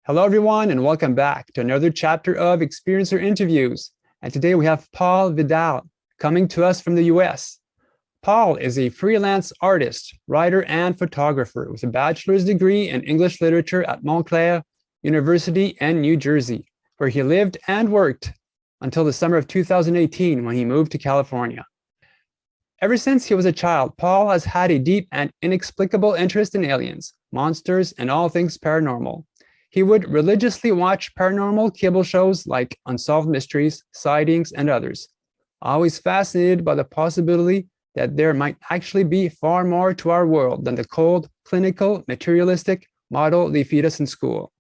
Hello, everyone, and welcome back to another chapter of Experiencer Interviews. And today we have Paul Vidal coming to us from the US. Paul is a freelance artist, writer, and photographer with a bachelor's degree in English literature at Montclair University in New Jersey, where he lived and worked until the summer of 2018 when he moved to California. Ever since he was a child, Paul has had a deep and inexplicable interest in aliens, monsters, and all things paranormal. He would religiously watch paranormal cable shows like Unsolved Mysteries, Sightings, and others, always fascinated by the possibility that there might actually be far more to our world than the cold, clinical, materialistic model they feed us in school.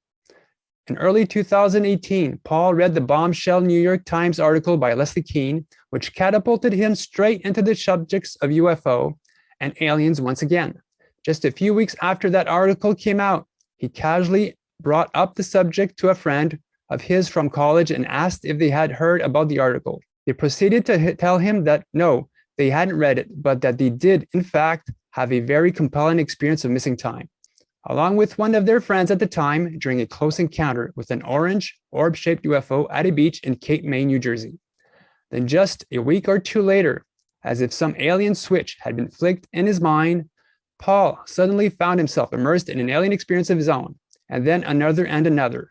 In early 2018, Paul read the bombshell New York Times article by Leslie Kean, which catapulted him straight into the subjects of UFO and aliens once again. Just a few weeks after that article came out, he casually brought up the subject to a friend of his from college and asked if they had heard about the article. They proceeded to tell him that no, they hadn't read it, but that they did, in fact, have a very compelling experience of missing time, along with one of their friends at the time during a close encounter with an orange, orb-shaped UFO at a beach in Cape May, New Jersey. Then just a week or two later, as if some alien switch had been flicked in his mind, Paul suddenly found himself immersed in an alien experience of his own, and then another and another.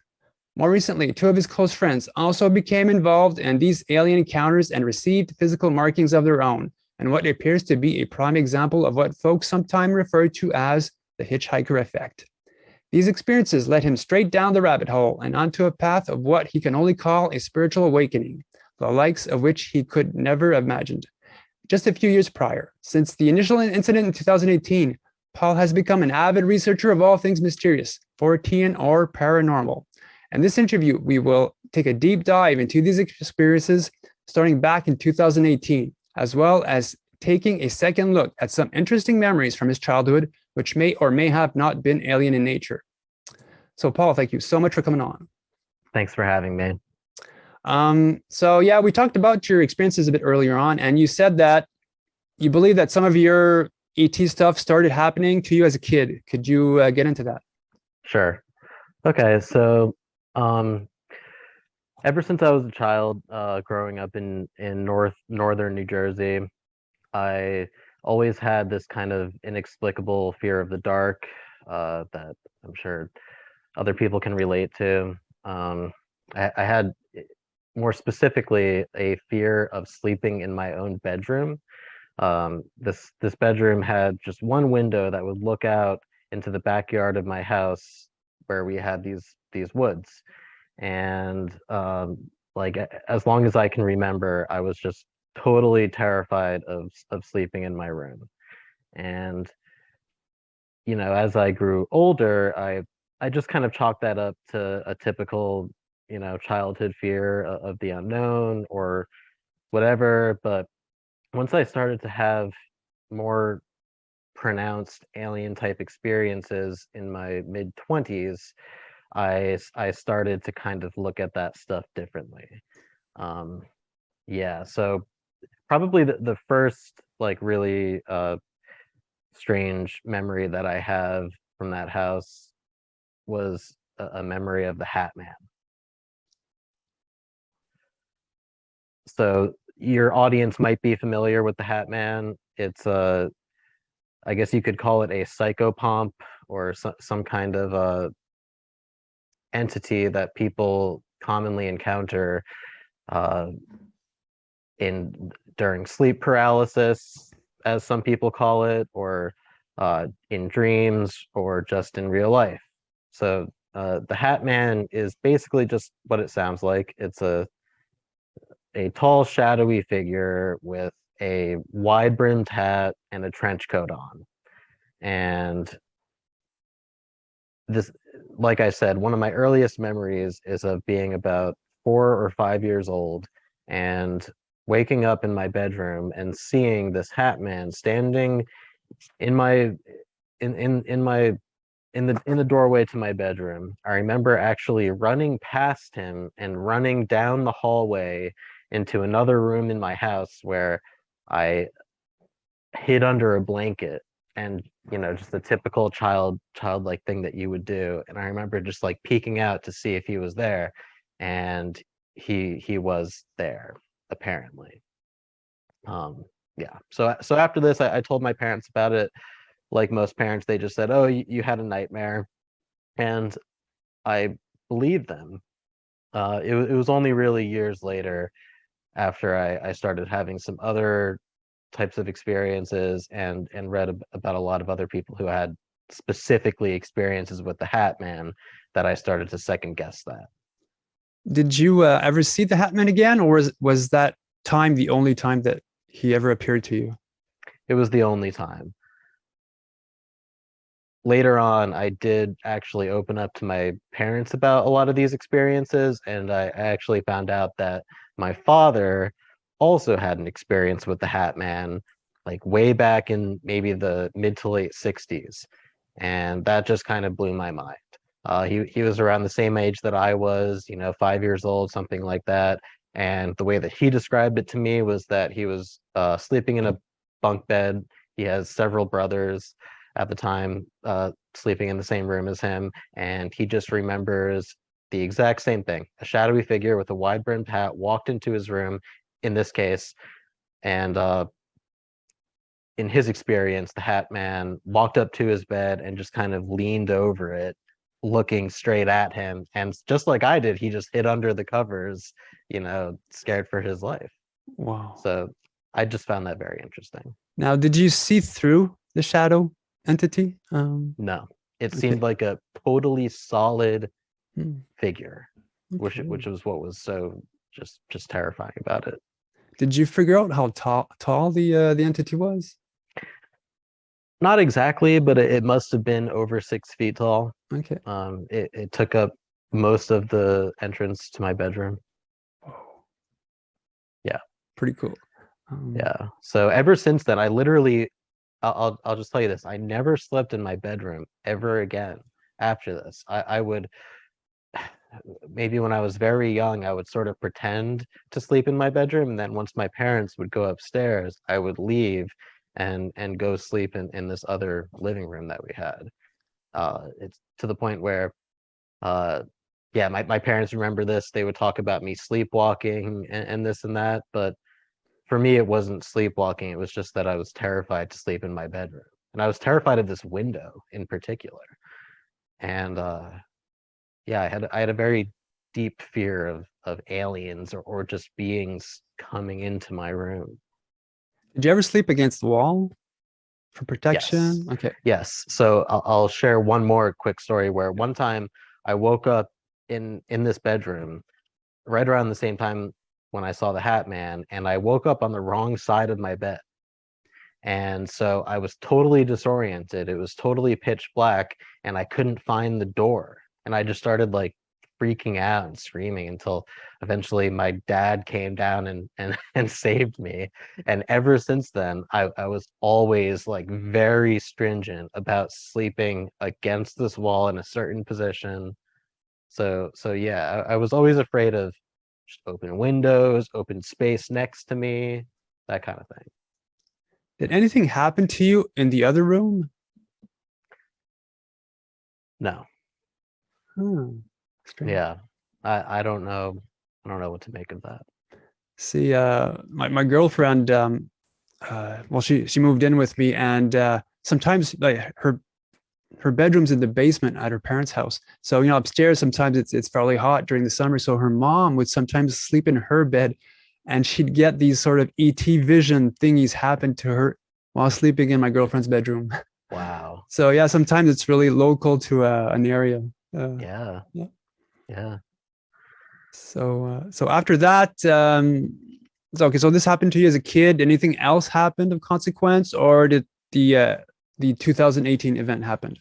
More recently, two of his close friends also became involved in these alien encounters and received physical markings of their own, and what appears to be a prime example of what folks sometimes refer to as the hitchhiker effect. These experiences led him straight down the rabbit hole and onto a path of what he can only call a spiritual awakening, the likes of which he could never have imagined. Just a few years prior, since the initial incident in 2018, Paul has become an avid researcher of all things mysterious, Fortean, or paranormal. In this interview, we will take a deep dive into these experiences starting back in 2018, as well as taking a second look at some interesting memories from his childhood, which may or may have not been alien in nature. So, Paul, thank you so much for coming on. Thanks for having me. We talked about your experiences a bit earlier on, and you said that you believe that some of your ET stuff started happening to you as a kid. Could you get into that? Sure. Okay, so ever since I was a child, growing up in northern New Jersey, I always had this kind of inexplicable fear of the dark that I'm sure other people can relate to. I had more specifically a fear of sleeping in my own bedroom. This bedroom had just one window that would look out into the backyard of my house, where we had these woods, and like as long as I can remember, I was just totally terrified of sleeping in my room. And as I grew older, I just kind of chalked that up to a typical childhood fear of the unknown or whatever. But once I started to have more pronounced alien type experiences in my mid-20s, I started to kind of look at that stuff differently. So probably the first like really strange memory that I have from that house was a memory of the Hatman. So your audience might be familiar with the Hatman. It's I guess you could call it a psychopomp or some kind of entity that people commonly encounter during sleep paralysis, as some people call it, or in dreams, or just in real life. So the Hatman is basically just what it sounds like. It's a tall, shadowy figure with a wide-brimmed hat and a trench coat on. And this, like I said, one of my earliest memories is of being about 4 or 5 years old and waking up in my bedroom and seeing this Hatman standing in the doorway to my bedroom. I remember actually running past him and running down the hallway into another room in my house where I hid under a blanket and just a typical childlike thing that you would do. And I remember just like peeking out to see if he was there, and he was there apparently. Yeah. So after this, I told my parents about it. Like most parents, they just said, "Oh, you had a nightmare," and I believed them. It was only really years later, after I started having some other types of experiences, and read about a lot of other people who had specifically experiences with the Hatman, that I started to second guess that. Did you ever see the Hatman again, or was that time the only time that he ever appeared to you? It was the only time. Later on, I did actually open up to my parents about a lot of these experiences, and I actually found out that my father also had an experience with the Hat Man, like way back in maybe the mid to late 60s. And that just kind of blew my mind. He was around the same age that I was, 5 years old, something like that. And the way that he described it to me was that he was sleeping in a bunk bed. He has several brothers at the time, sleeping in the same room as him, and he just remembers the exact same thing. A shadowy figure with a wide brimmed hat walked into his room, in this case, and in his experience, the Hat Man walked up to his bed and just kind of leaned over it, looking straight at him. And just like I did, he just hid under the covers, scared for his life. Wow. So I just found that very interesting. Now, did you see through the shadow entity? No, it Okay. seemed like a totally solid Hmm. figure, which Okay. was what was so just terrifying about it. Did you figure out how tall the entity was? Not exactly, but it must have been over 6 feet tall. Okay. It took up most of the entrance to my bedroom. Whoa. Yeah, Pretty cool. yeah. So ever since then, I literally, I'll just tell you this: I never slept in my bedroom ever again after this. I would, maybe when I was very young, I would sort of pretend to sleep in my bedroom, and then once my parents would go upstairs, I would leave and go sleep in this other living room that we had. It's to the point where, uh, yeah, my parents remember this. They would talk about me sleepwalking and this and that, but for me, it wasn't sleepwalking. It was just that I was terrified to sleep in my bedroom, and I was terrified of this window in particular. And yeah, I had a very deep fear of aliens, or just beings coming into my room. Did you ever sleep against the wall for Yes, protection? Okay. yes. So I'll share one more quick story where one time I woke up in this bedroom right around the same time when I saw the Hat Man, and I woke up on the wrong side of my bed. And so I was totally disoriented. It was totally pitch black, and I couldn't find the door. And I just started like freaking out and screaming until eventually my dad came down and saved me. And ever since then, I was always like very stringent about sleeping against this wall in a certain position. So yeah, I was always afraid of just open windows, open space next to me, that kind of thing. Did anything happen to you in the other room? No. Hmm. Strange. Yeah. I don't know. I don't know what to make of that. See, my girlfriend, well, she moved in with me, and sometimes like her bedroom's in the basement at her parents' house. So upstairs sometimes it's fairly hot during the summer. So her mom would sometimes sleep in her bed, and she'd get these sort of ET vision thingies happen to her while sleeping in my girlfriend's bedroom. Wow. So yeah, sometimes it's really local to an area. Yeah. Yeah. Yeah. So after that, so okay. So this happened to you as a kid. Anything else happened of consequence, or did the 2018 event happen?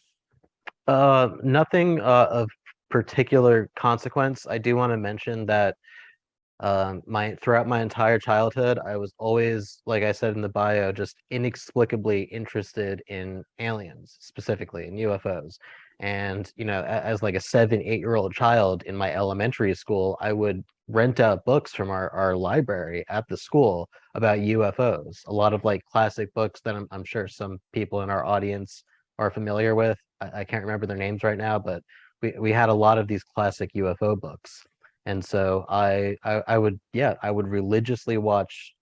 Nothing of particular consequence. I do want to mention that my throughout my entire childhood, I was always, like I said in the bio, just inexplicably interested in aliens, specifically in UFOs. And as like a 7, 8-year-old child in my elementary school, I would rent out books from our library at the school about UFOs. A lot of like classic books that I'm sure some people in our audience are familiar with. I can't remember their names right now, but we had a lot of these classic UFO books. And so I would, yeah, I would religiously watch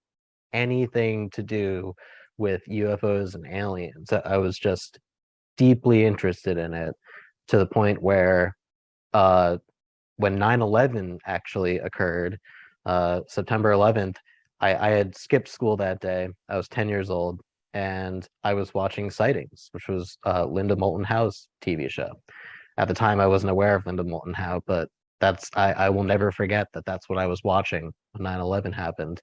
anything to do with UFOs and aliens. I was just deeply interested in it to the point where uh, when 9/11 actually occurred, September 11th, I had skipped school that day. I was 10 years old, and I was watching Sightings, which was Linda Moulton Howe's TV show. At the time, I wasn't aware of Linda Moulton Howe, but I will never forget that that's what I was watching when 9/11 happened.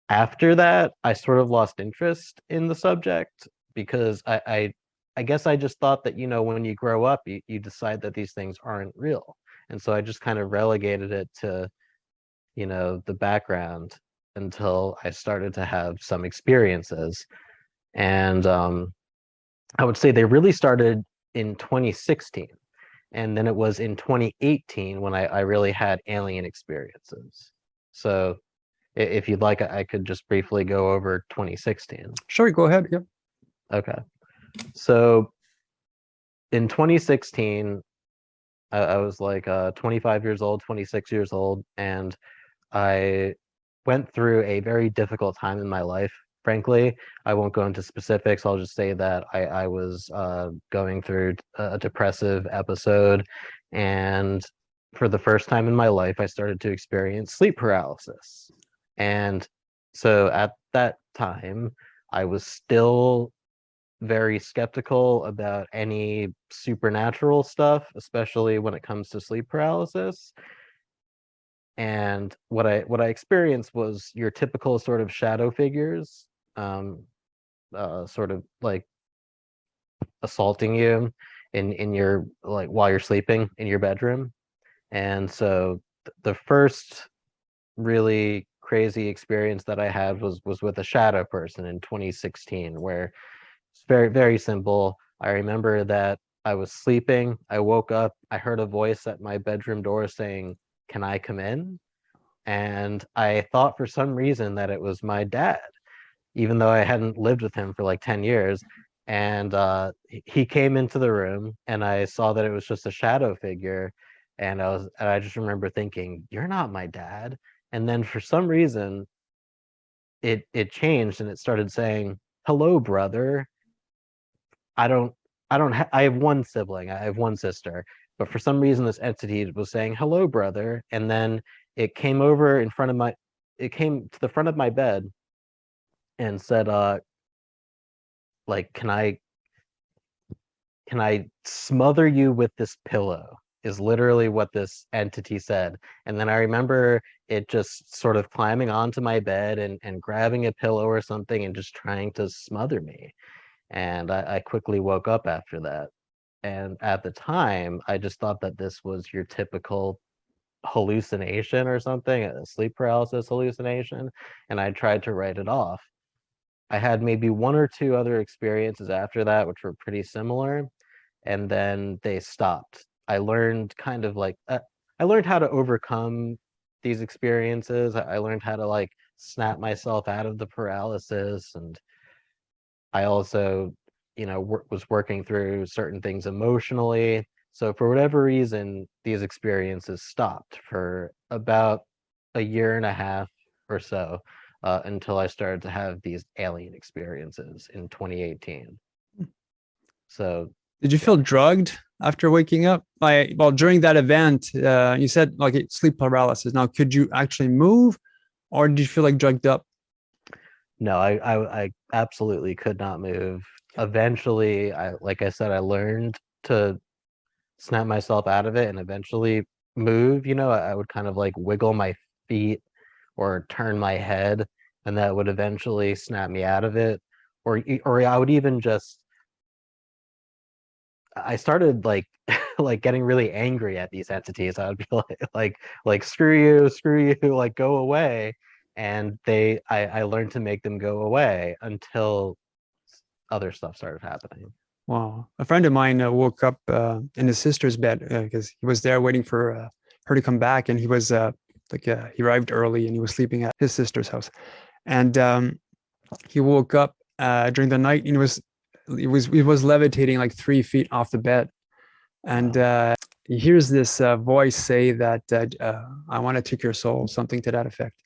After that, I sort of lost interest in the subject because I guess I just thought that, when you grow up, you decide that these things aren't real. And so I just kind of relegated it to, the background until I started to have some experiences. And I would say they really started in 2016. And then it was in 2018 when I really had alien experiences. So if you'd like, I could just briefly go over 2016. Sure, go ahead. Yep. Okay. So in 2016, I was like 25 years old, 26 years old, and I went through a very difficult time in my life. Frankly, I won't go into specifics. I'll just say that I was going through a depressive episode, and for the first time in my life, I started to experience sleep paralysis. And so at that time, I was still very skeptical about any supernatural stuff, especially when it comes to sleep paralysis. And what I experienced was your typical sort of shadow figures, sort of like assaulting you in your, like, while you're sleeping in your bedroom. And so the first really crazy experience that I had was with a shadow person in 2016, where it's very, very simple. I remember that I was sleeping. I woke up. I heard a voice at my bedroom door saying, "Can I come in?" And I thought for some reason that it was my dad, even though I hadn't lived with him for like 10 years. And he came into the room, and I saw that it was just a shadow figure. And I just remember thinking, "You're not my dad." And then for some reason, it changed, and it started saying, "Hello, brother." I don't I have one sibling. I have one sister, but for some reason this entity was saying, "Hello, brother." And then it came over in front of my it came to the front of my bed and said, like, can I smother you with this pillow?" Is literally what this entity said. And then I remember it just sort of climbing onto my bed and grabbing a pillow or something and just trying to smother me. And I quickly woke up after that. And at the time, I just thought that this was your typical hallucination or something, a sleep paralysis hallucination. And I tried to write it off. I had maybe one or two other experiences after that, which were pretty similar. And then they stopped. I learned kind of like, I learned how to overcome these experiences. I learned how to, like, snap myself out of the paralysis. And I also, was working through certain things emotionally. So for whatever reason, these experiences stopped for about a year and a half or so, until I started to have these alien experiences in 2018. So, Did you feel drugged after waking up? Well, during that event, you said like sleep paralysis. Now, could you actually move, or did you feel like drugged up? no, I absolutely could not move. Eventually, like I said, I learned to snap myself out of it and eventually move. I would kind of like wiggle my feet or turn my head, and that would eventually snap me out of it. Or I would even just I started like like getting really angry at these entities. I would be like screw you, like go away. And I learned to make them go away until other stuff started happening. Wow. A friend of mine woke up in his sister's bed because he was there waiting for her to come back, and he was he arrived early and he was sleeping at his sister's house, and he woke up during the night and he was he was levitating like 3 feet off the bed, and he hears this voice say that I want to take your soul, something to that effect.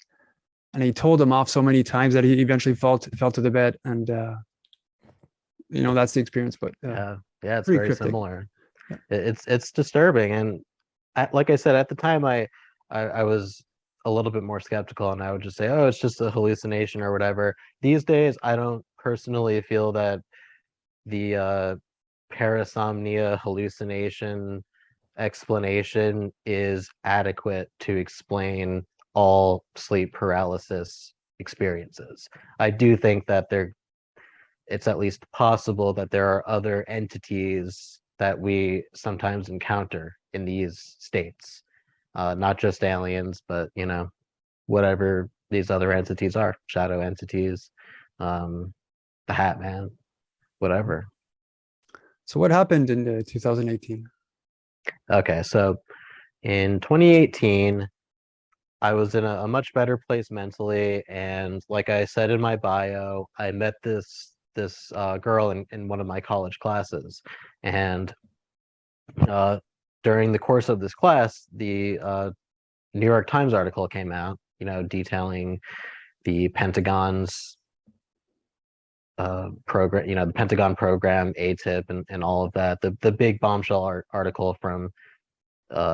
And he told him off so many times that he eventually fell to the bed, and that's the experience. But yeah, it's pretty very cryptic. similar. Yeah. It's disturbing, and like I said at the time, I was a little bit more skeptical, and I would just say, oh, it's just a hallucination or whatever. These days, I don't personally feel that the parasomnia hallucination explanation is adequate to explain all sleep paralysis experiences. I do think that it's at least possible that there are other entities that we sometimes encounter in these states, not just aliens, but whatever these other entities are, shadow entities, the Hatman, whatever. So what happened in 2018? Okay, so in 2018, I was in a much better place mentally, and like I said in my bio, I met this girl in one of my college classes, and uh, during the course of this class, the New York Times article came out, detailing the Pentagon's program, the Pentagon program, ATIP, and all of that. The big bombshell article from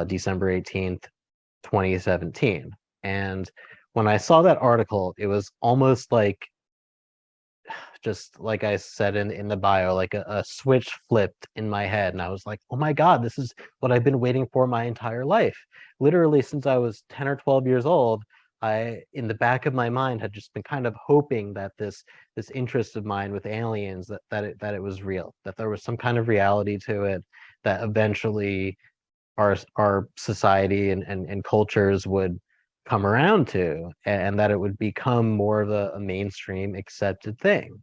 December 18th, 2017. And when I saw that article, it was almost like, just like I said in the bio, like a switch flipped in my head. And I was like, oh my God, this is what I've been waiting for my entire life. Literally, since I was 10 or 12 years old, in the back of my mind, had just been kind of hoping that this interest of mine with aliens, that it was real, that there was some kind of reality to it, that eventually our society and cultures would come around to, and that it would become more of a mainstream accepted thing.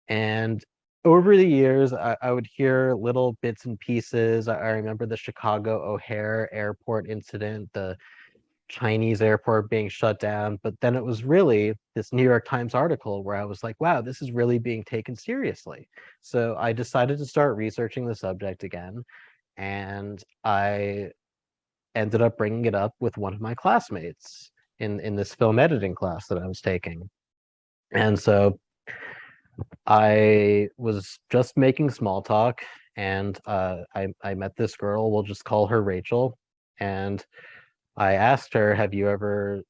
And over the years, I would hear little bits and pieces. I remember the Chicago O'Hare airport incident, the Chinese airport being shut down. But then it was really this New York Times article where I was like, wow, this is really being taken seriously. So I decided to start researching the subject again. And I ended up bringing it up with one of my classmates in this film editing class that I was taking. And so I was just making small talk, and I met this girl. We'll just call her Rachel. And I asked her, "Have you ever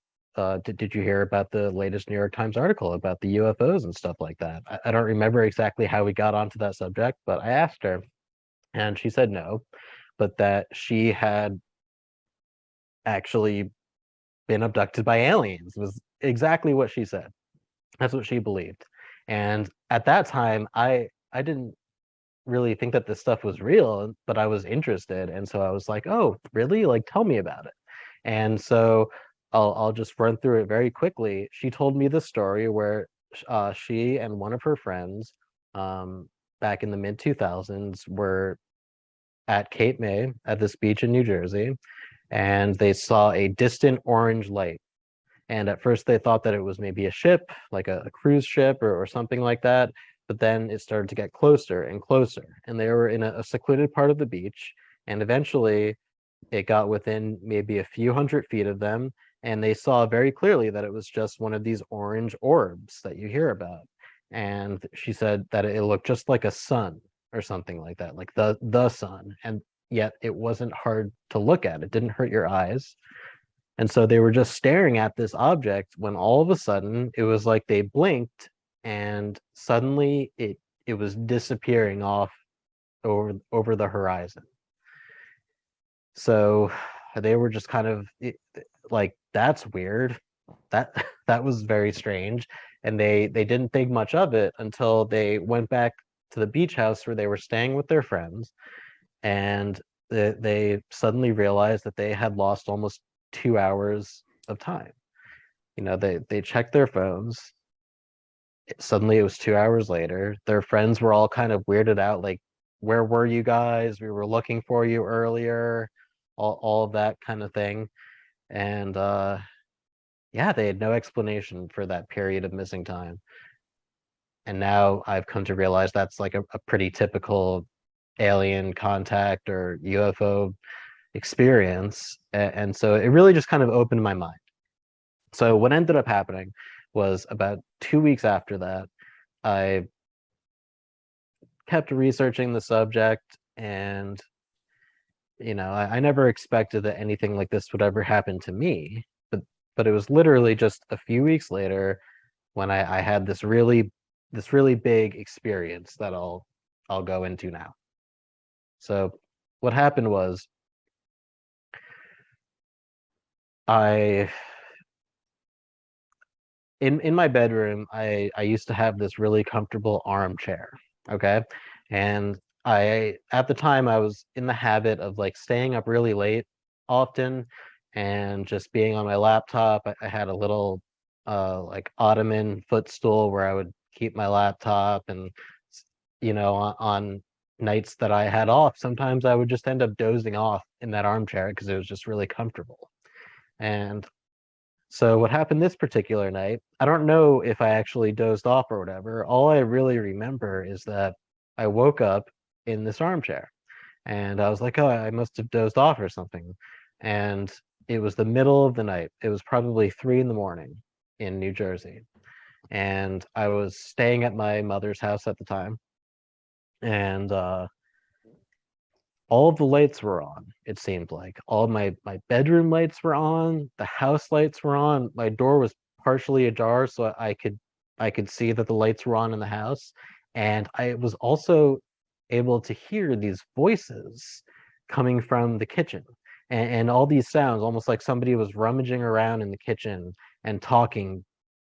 did you hear about the latest New York Times article about the UFOs and stuff like that?" I don't remember exactly how we got onto that subject, but I asked her, and she said no, but that she had actually been abducted by aliens. Was exactly what she said. That's what she believed. And at that time, I didn't really think that this stuff was real, but I was interested, and so I was like, "Oh, really? Like, tell me about it." And so I'll just run through it very quickly. She told me the story where she and one of her friends, back in the mid 2000s, were at Cape May at this beach in New Jersey, and they saw a distant orange light. And at first they thought that it was maybe a ship, like a cruise ship or something like that. But then it started to get closer and closer. And they were in a secluded part of the beach. And eventually it got within maybe a few hundred feet of them. And they saw very clearly that it was just one of these orange orbs that you hear about. And she said that it looked just like a sun or something like that, like the sun. And yet it wasn't hard to look at. It didn't hurt your eyes. And so they were just staring at this object when all of a sudden it was like they blinked, and suddenly it was disappearing off over the horizon. So they were just kind of like, that's weird. That that was very strange. And they didn't think much of it until they went back to the beach house where they were staying with their friends, and they suddenly realized that they had lost almost 2 hours of time. They checked their phones. Suddenly it was 2 hours later. Their friends were all kind of weirded out, like, where were you guys? We were looking for you earlier, all of that kind of thing. And yeah, they had no explanation for that period of missing time. and now I've come to realize that's like a pretty typical alien contact or UFO experience. And so it really just kind of opened my mind. So what ended up happening was about 2 weeks after that, I kept researching the subject, and I never expected that anything like this would ever happen to me. But it was literally just a few weeks later when I had this really big experience that I'll go into now. So what happened was I in my bedroom, I used to have this really comfortable armchair. Okay. And I at the time I was in the habit of like staying up really late often and just being on my laptop. I had a little like ottoman footstool where I would keep my laptop, and on nights that I had off, sometimes I would just end up dozing off in that armchair because it was just really comfortable. And so what happened this particular night, I don't know if I actually dozed off or whatever. All I really remember is that I woke up in this armchair and I was like, oh, I must have dozed off or something. And it was the middle of the night. It was probably 3 in the morning in New Jersey. And I was staying at my mother's house at the time. And all of the lights were on. It seemed like all my bedroom lights were on, the house lights were on, my door was partially ajar so I could see that the lights were on in the house, and I was also able to hear these voices coming from the kitchen, and all these sounds almost like somebody was rummaging around in the kitchen and talking.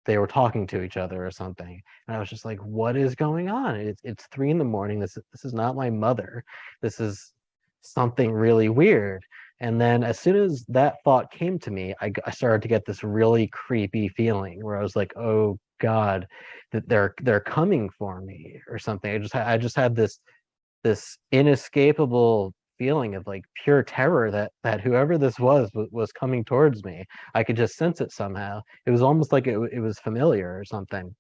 They were talking to each other or something, and I was just like, what is going on? It's 3 in the morning. This is not my mother. This is something really weird. And then as soon as that thought came to me, I started to get this really creepy feeling where I was like, oh God, that they're coming for me or something. I just had this inescapable feeling of like pure terror that whoever this was coming towards me. I could just sense it somehow. It was almost like it was familiar or something.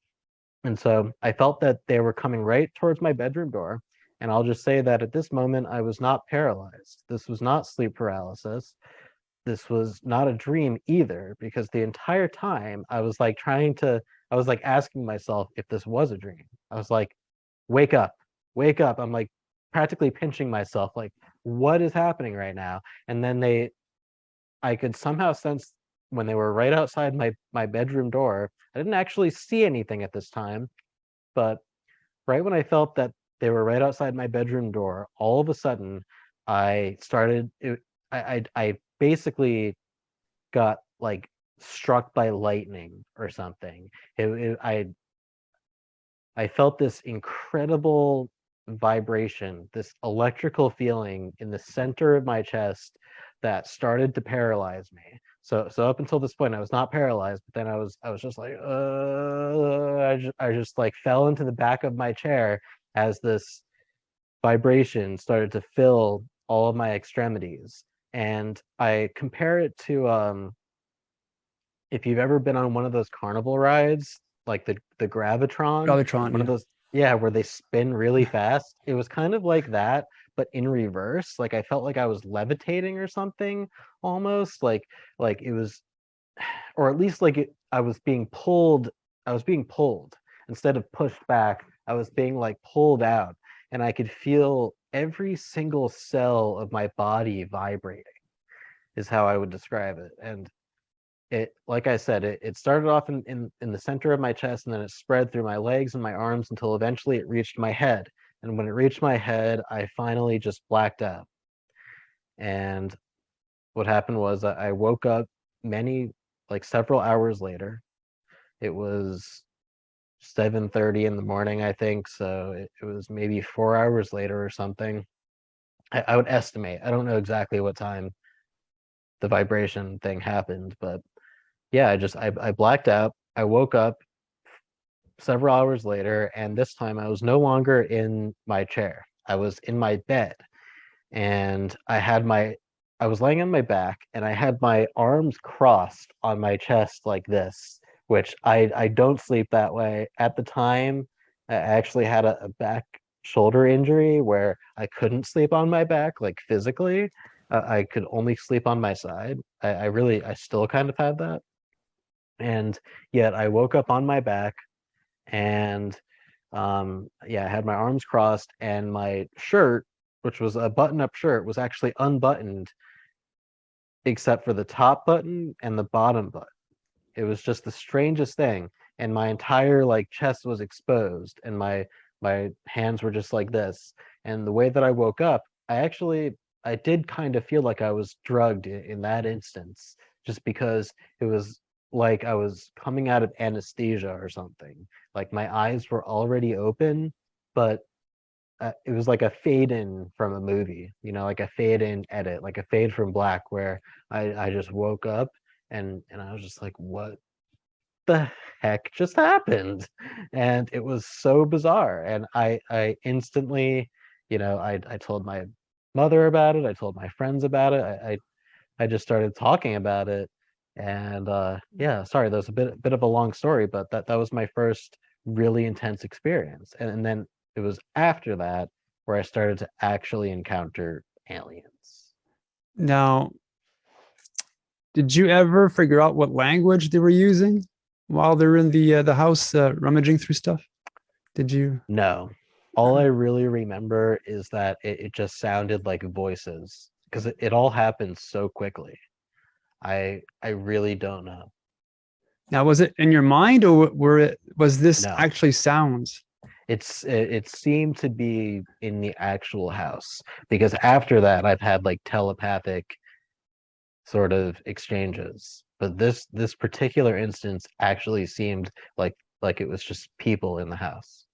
And so I felt that they were coming right towards my bedroom door. And I'll just say that at this moment, I was not paralyzed. This was not sleep paralysis. This was not a dream either, because the entire time I was like asking myself if this was a dream. I was like, wake up, wake up. I'm like practically pinching myself, like, what is happening right now? And then I could somehow sense when they were right outside my bedroom door. I didn't actually see anything at this time, but right when I felt that they were right outside my bedroom door, all of a sudden I started I basically got like struck by lightning or something. I felt this incredible vibration, this electrical feeling in the center of my chest that started to paralyze me. So up until this point, I was not paralyzed, but then I was just like, I just like fell into the back of my chair as this vibration started to fill all of my extremities. And I compare it to if you've ever been on one of those carnival rides, like the Gravitron, Galvatron, one of yeah. those, yeah, where they spin really fast. It was kind of like that, but in reverse. Like I felt like I was levitating or something, almost like it was, or at least like I was being pulled. I was being pulled instead of pushed back. I was being like pulled out, and I could feel every single cell of my body vibrating. Is how I would describe it. And it, like I said, it started off in the center of my chest, and then it spread through my legs and my arms until eventually it reached my head. And when it reached my head, I finally just blacked out. And what happened was I woke up like several hours later. It was 7:30 in the morning, I think. So it was maybe 4 hours later or something. I would estimate. I don't know exactly what time the vibration thing happened, but yeah, I blacked out. I woke up several hours later, and this time I was no longer in my chair. I was in my bed, and I was laying on my back, and I had my arms crossed on my chest like this, which I don't sleep that way. At the time, I actually had a back shoulder injury where I couldn't sleep on my back, like physically. I could only sleep on my side. I still kind of had that. And yet I woke up on my back and yeah, I had my arms crossed and my shirt, which was a button-up shirt, was actually unbuttoned except for the top button and the bottom button. It was just the strangest thing. And my entire like chest was exposed and my hands were just like this. And the way that I woke up, I did kind of feel like I was drugged in that instance, just because it was like I was coming out of anesthesia or something. Like my eyes were already open, but it was like a fade in from a movie, like a fade in edit, like a fade from black, where I just woke up and I was just like, what the heck just happened? And it was so bizarre. And I instantly, I told my mother about it. I told my friends about it. I just started talking about it. And yeah, sorry, that was a bit of a long story, but that was my first really intense experience. And then it was after that where I started to actually encounter aliens. Now, did you ever figure out what language they were using while they're in the house rummaging through stuff? Did you? No. All I really remember is that it just sounded like voices because it all happened so quickly. I really don't know. Now, was it in your mind, or was this No. actually sounds? It seemed to be in the actual house because after that I've had like telepathic sort of exchanges. But this particular instance actually seemed like it was just people in the house.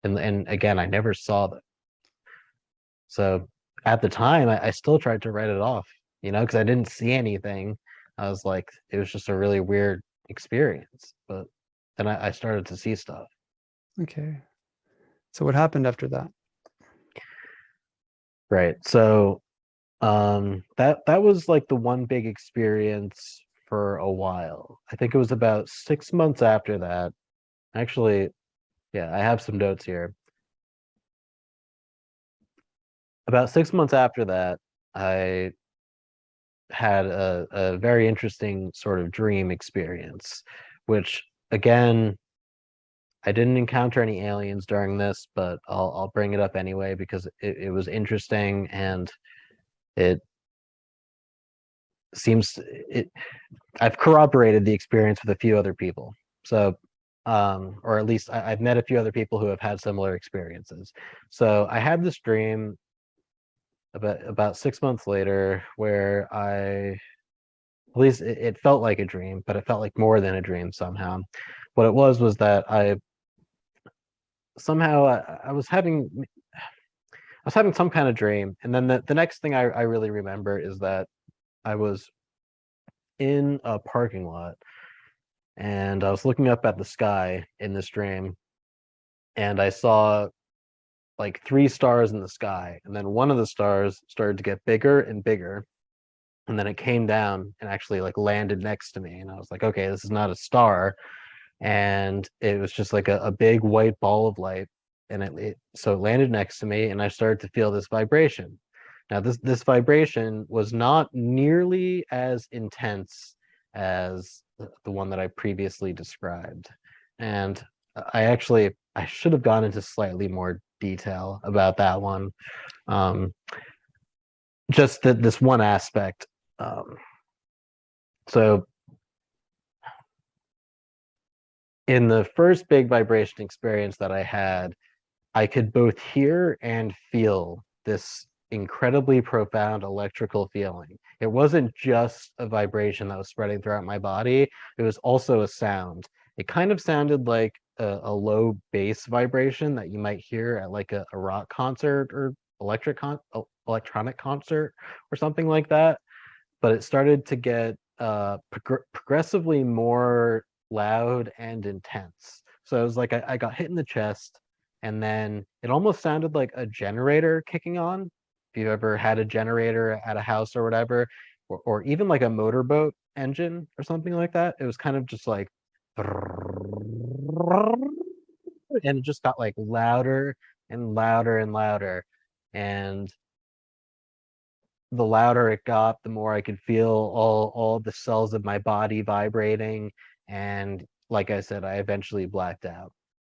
And again, I never saw them. So at the time, I still tried to write it off, because I didn't see anything. I was like, it was just a really weird experience. But then I started to see stuff. Okay. So what happened after that? Right. So that was like the one big experience for a while. I think it was about 6 months after that. Actually, yeah, I have some notes here. About 6 months after that, I had a very interesting sort of dream experience, which again, I didn't encounter any aliens during this, but I'll bring it up anyway because it was interesting and it seems it I've corroborated the experience with a few other people. So or at least I've met a few other people who have had similar experiences. So I had this dream about 6 months later where at least it felt like a dream, but it felt like more than a dream somehow. What it was that I was having some kind of dream, and then the next thing I really remember is that I was in a parking lot and I was looking up at the sky in this dream, and I saw like three stars in the sky, and then one of the stars started to get bigger and bigger, and then it came down and actually like landed next to me, and I was like, okay, this is not a star, and it was just like a big white ball of light, and so it landed next to me, and I started to feel this vibration. Now this vibration was not nearly as intense as the one that I previously described, and I should have gone into slightly more detail about that one. Um, just that this one aspect. Um, so in the first big vibration experience that I had, I could both hear and feel this incredibly profound electrical feeling. It wasn't just a vibration that was spreading throughout my body, it was also a sound. It kind of sounded like a low bass vibration that you might hear at like a rock concert or electronic concert or something like that. But it started to get progressively more loud and intense. So it was like I got hit in the chest, and then it almost sounded like a generator kicking on. If you ever had a generator at a house or whatever, or even like a motorboat engine or something like that, it was kind of just like, and it just got like louder and louder and louder. And the louder it got, the more I could feel all the cells of my body vibrating. And like I said, I eventually blacked out.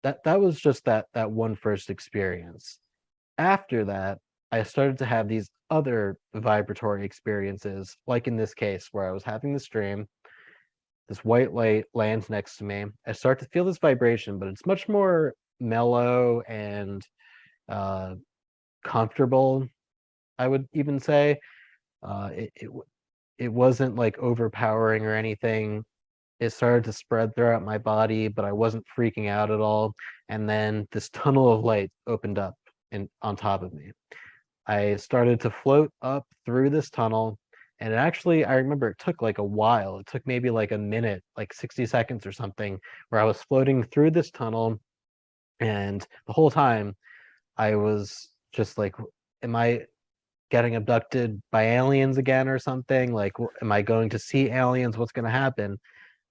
That was just that one first experience. After that, I started to have these other vibratory experiences, like in this case where I was having this dream, this white light lands next to me. I start to feel this vibration, but it's much more mellow and uh, comfortable, I would even say. It wasn't like overpowering or anything. It started to spread throughout my body, but I wasn't freaking out at all. And then this tunnel of light opened up and on top of me. I started to float up through this tunnel. And it actually, I remember it took like a while. It took maybe like a minute, like 60 seconds or something, where I was floating through this tunnel. And the whole time I was just like, am I getting abducted by aliens again or something? Like, am I going to see aliens? What's going to happen?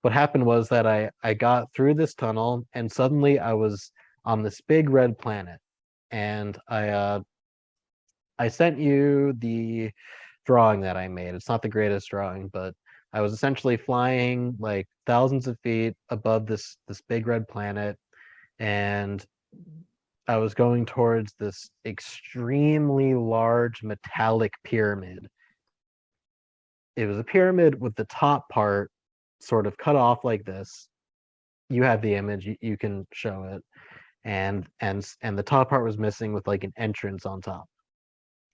What happened was that I got through this tunnel and suddenly I was on this big red planet. And I sent you the drawing that I made. It's not the greatest drawing, but I was essentially flying like thousands of feet above this big red planet, and I was going towards this extremely large metallic pyramid. It was a pyramid with the top part sort of cut off like this. You have the image, you can show it. And the top part was missing with like an entrance on top.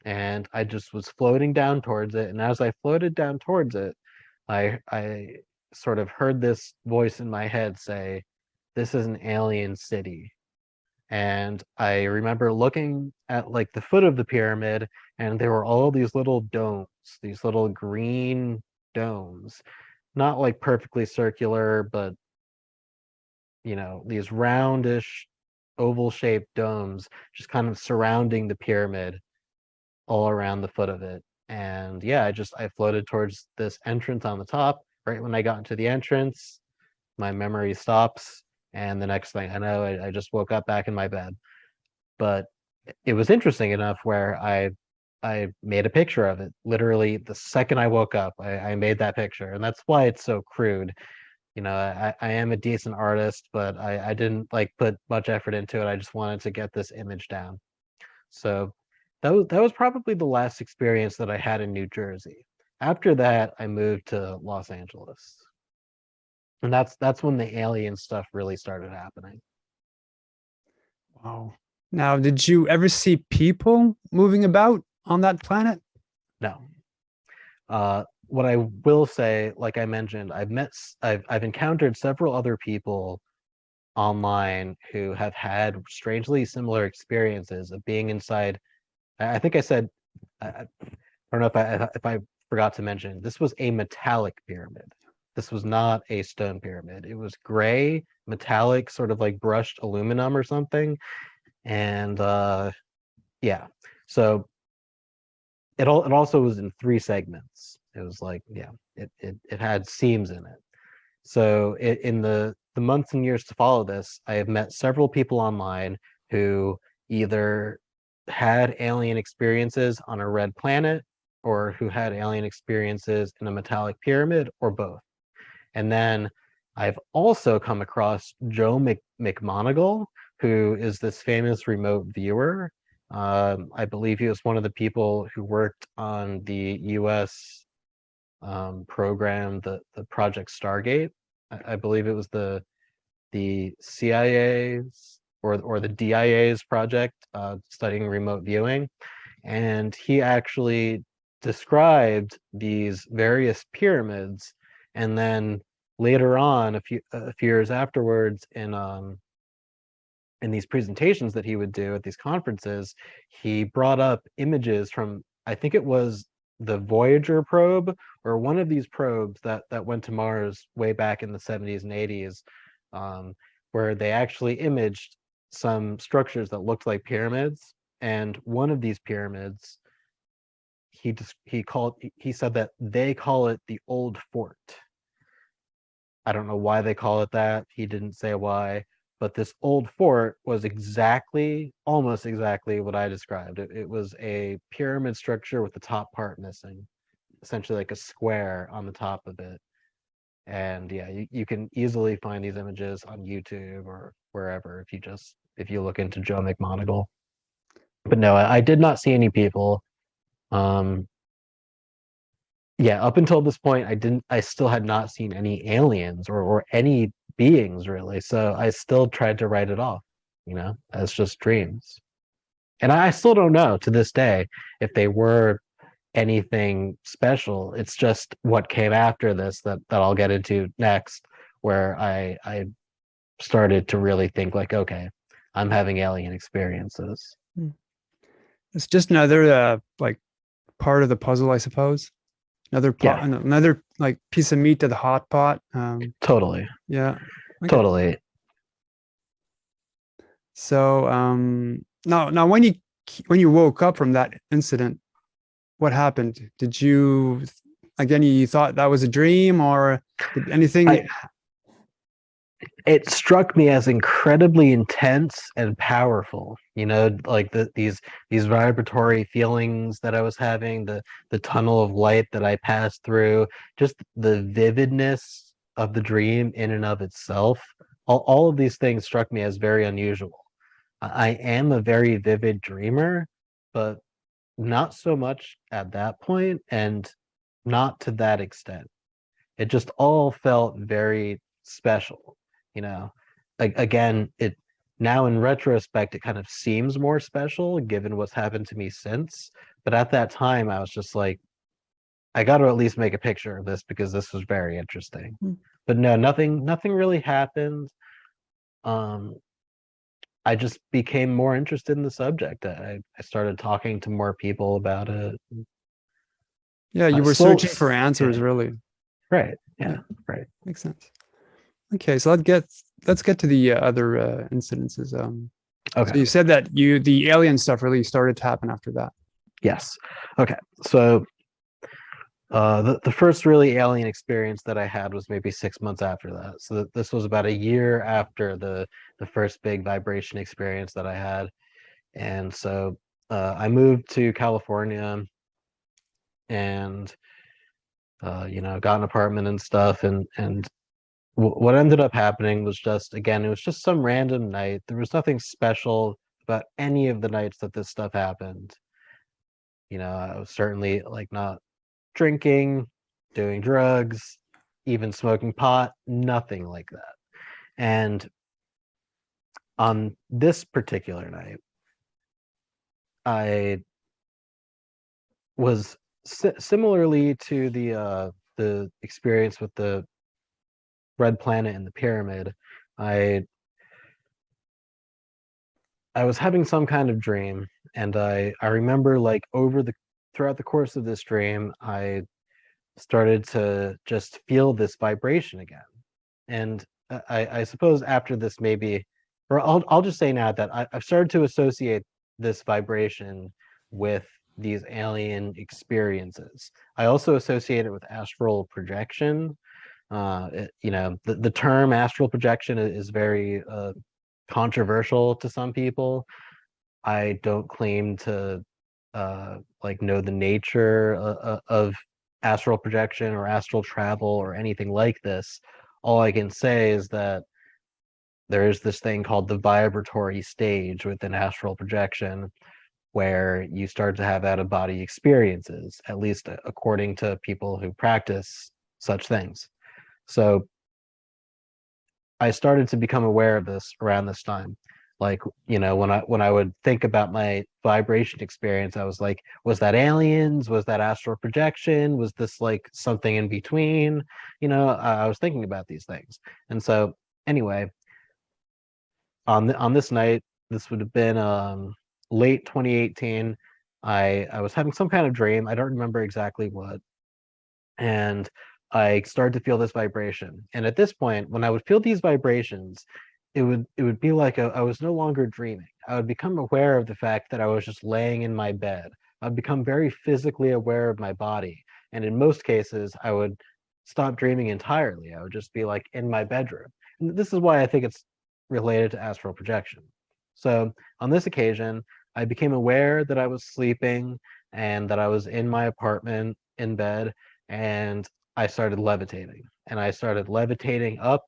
And I just was floating down towards it. And as I floated down towards it, I sort of heard this voice in my head say, "This is an alien city." And I remember looking at like the foot of the pyramid, and there were all these little domes, these little green domes, not like perfectly circular, but these roundish, oval shaped domes just kind of surrounding the pyramid all around the foot of it. And yeah, I floated towards this entrance on the top. Right when I got into the entrance, my memory stops, and the next thing I know, I just woke up back in my bed. But it was interesting enough where I made a picture of it. Literally, the second I woke up, I made that picture, and that's why it's so crude. I am a decent artist, but I didn't like put much effort into it. I just wanted to get this image down. So that was probably the last experience that I had in New Jersey. After that, I moved to Los Angeles. And that's when the alien stuff really started happening. Wow. Now, did you ever see people moving about on that planet? No. What I will say, like I mentioned, I've encountered several other people online who have had strangely similar experiences of being inside. I think I said, I don't know if I forgot to mention, this was a metallic pyramid. This was not a stone pyramid. It was gray, metallic, sort of like brushed aluminum or something. And yeah, so it also was in three segments. It was like, yeah, it had seams in it. So in the months and years to follow this, I have met several people online who either had alien experiences on a red planet or who had alien experiences in a metallic pyramid or both. And then I've also come across Joe McMoneagle, who is this famous remote viewer. I believe he was one of the people who worked on the U.S. Program, the Project Stargate. I believe it was the CIA's or the DIA's project studying remote viewing, and he actually described these various pyramids, and then later on, a few years afterwards, in these presentations that he would do at these conferences, he brought up images from, I think it was the Voyager probe or one of these probes that went to Mars way back in the 70s and 80s, where they actually imaged some structures that looked like pyramids. And one of these pyramids, he said that they call it the Old Fort. I don't know why they call it that. He didn't say why, but this old fort was almost exactly what I described. It was a pyramid structure with the top part missing, essentially like a square on the top of it. And yeah, you can easily find these images on YouTube or wherever if you look into Joe McMonagle. But no, I did not see any people. Um, yeah, up until this point, I still had not seen any aliens or any beings really. So I still tried to write it off, as just dreams. And I still don't know to this day if they were anything special. It's just what came after this that I'll get into next, where I started to really think like, okay, I'm having alien experiences. It's just another like part of the puzzle, I suppose. Another pot, Yeah, another like piece of meat to the hot pot. totally, Yeah. Okay. totally. So now when you woke up from that incident, what happened? Did you again you thought that was a dream or did anything? It struck me as incredibly intense and powerful, like these vibratory feelings that I was having, the tunnel of light that I passed through, just the vividness of the dream in and of itself. All of these things struck me as very unusual. I am a very vivid dreamer, but not so much at that point and not to that extent. It just all felt very special, you know. Again, it now in retrospect, it kind of seems more special given what's happened to me since. But at that time, I was just like, I got to at least make a picture of this because this was very interesting. But no, nothing really happened. Um, I just became more interested in the subject. I started talking to more people about it. Yeah, you were Slow, searching for answers, yeah, really. right, yeah, Yeah, right. makes sense. Okay, so let's get to the other incidences. So Okay. you said that the alien stuff really started to happen after that. Yes. Okay. So the first really alien experience that I had was maybe 6 months after that. So this was about a year after the first big vibration experience that I had, and so I moved to California and got an apartment and stuff, and what ended up happening was just again it was just some random night. There was nothing special about any of the nights that this stuff happened. I was certainly like not drinking, doing drugs, even smoking pot, nothing like that. And on this particular night, I was similarly to the experience with the red planet and the pyramid. I I was having some kind of dream, and I remember like throughout the course of this dream, I started to just feel this vibration again. And I suppose after this, maybe, or I'll just say now that I've started to associate this vibration with these alien experiences. I also associate it with astral projection. The term astral projection is very controversial to some people. I don't claim to like know the nature of astral projection or astral travel or anything like this. All I can say is that there is this thing called the vibratory stage within astral projection where you start to have out of body experiences, at least according to people who practice such things. So I started to become aware of this around this time. Like, when I would think about my vibration experience, I was like, was that aliens? Was that astral projection? Was this like something in between? I was thinking about these things. And so anyway, on this night, this would have been late 2018. I was having some kind of dream. I don't remember exactly what. And I started to feel this vibration. And at this point, when I would feel these vibrations, it would be like I was no longer dreaming. I would become aware of the fact that I was just laying in my bed. I'd become very physically aware of my body. And in most cases, I would stop dreaming entirely. I would just be like in my bedroom. And this is why I think it's related to astral projection. So on this occasion, I became aware that I was sleeping and that I was in my apartment in bed, and I started levitating. And I started levitating up,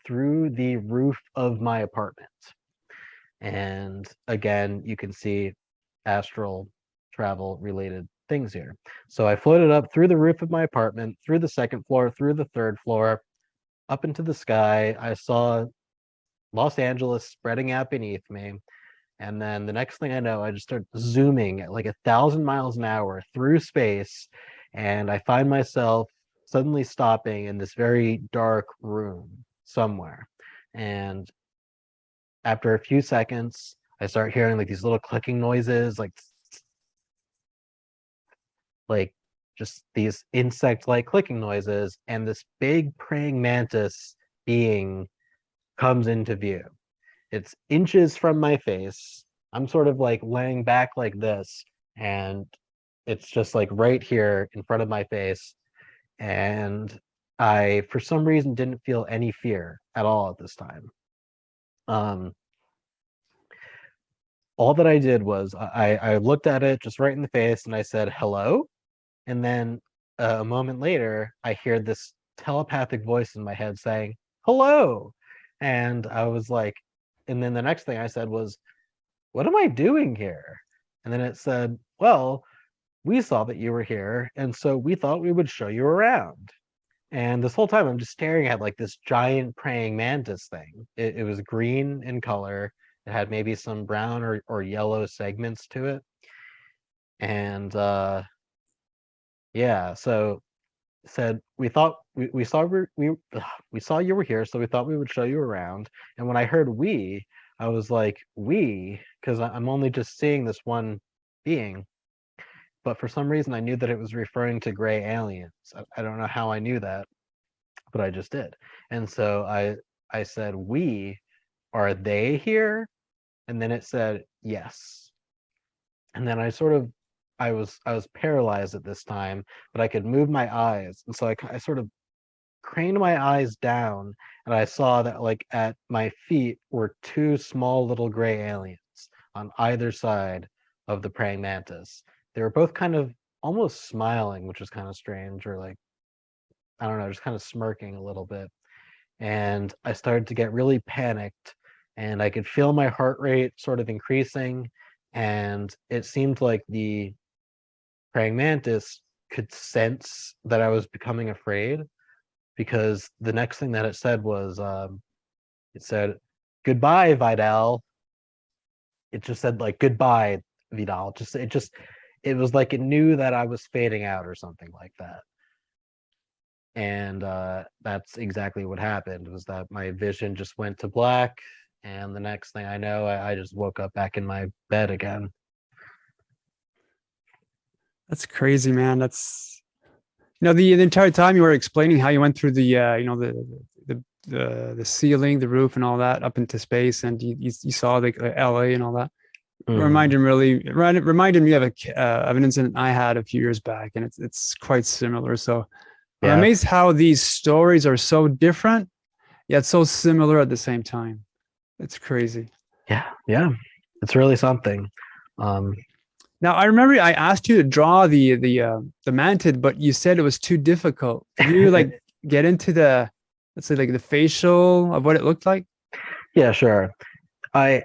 through the roof of my apartment. And again, you can see astral travel related things here. So I floated up through the roof of my apartment, through the second floor, through the third floor, up into the sky. I saw Los Angeles spreading out beneath me. And then the next thing I know, I just start zooming at like 1,000 miles an hour through space. And I find myself suddenly stopping in this very dark room somewhere. And after a few seconds, I start hearing like these little clicking noises, like just these insect-like clicking noises, and this big praying mantis being comes into view. It's inches from my face. I'm sort of like laying back like this, and it's just like right here in front of my face. And I, for some reason, didn't feel any fear at all at this time. Um, all that I did was I looked at it just right in the face and I said, hello. And then a moment later, I hear this telepathic voice in my head saying, hello. And I was like, and then the next thing I said was, what am I doing here? And then it said, well, we saw that you were here. And so we thought we would show you around. And this whole time I'm just staring at like this giant praying mantis thing. It was green in color. It had maybe some brown or yellow segments to it. And yeah, so said we saw we saw you were here, so we thought we would show you around. And when I heard we, I was like, we, because I'm only just seeing this one being. But for some reason I knew that it was referring to gray aliens. I don't know how I knew that, but I just did. And so I said, we, are they here? And then it said yes. And then I was paralyzed at this time, but I could move my eyes. And so I sort of craned my eyes down, and I saw that like at my feet were two small little gray aliens on either side of the praying mantis. They were both kind of almost smiling, which was kind of strange, or like, I don't know, just kind of smirking a little bit. And I started to get really panicked, and I could feel my heart rate sort of increasing. And it seemed like the praying mantis could sense that I was becoming afraid, because the next thing that it said was, it said, goodbye, Vidal. It just said like, goodbye, Vidal. It was like it knew that I was fading out or something like that. And that's exactly what happened, was that my vision just went to black. And the next thing I know, I just woke up back in my bed again. That's crazy, man. That's, the entire time you were explaining how you went through the the ceiling, the roof, and all that up into space, and you saw like LA and all that. Reminded me of of an incident I had a few years back, and it's quite similar. So I'm amazed how these stories are so different yet so similar at the same time. It's crazy. Yeah, it's really something. Now I remember I asked you to draw the mantid, but you said it was too difficult. Can you like get into the, let's say, like the facial of what it looked like? Yeah, sure. I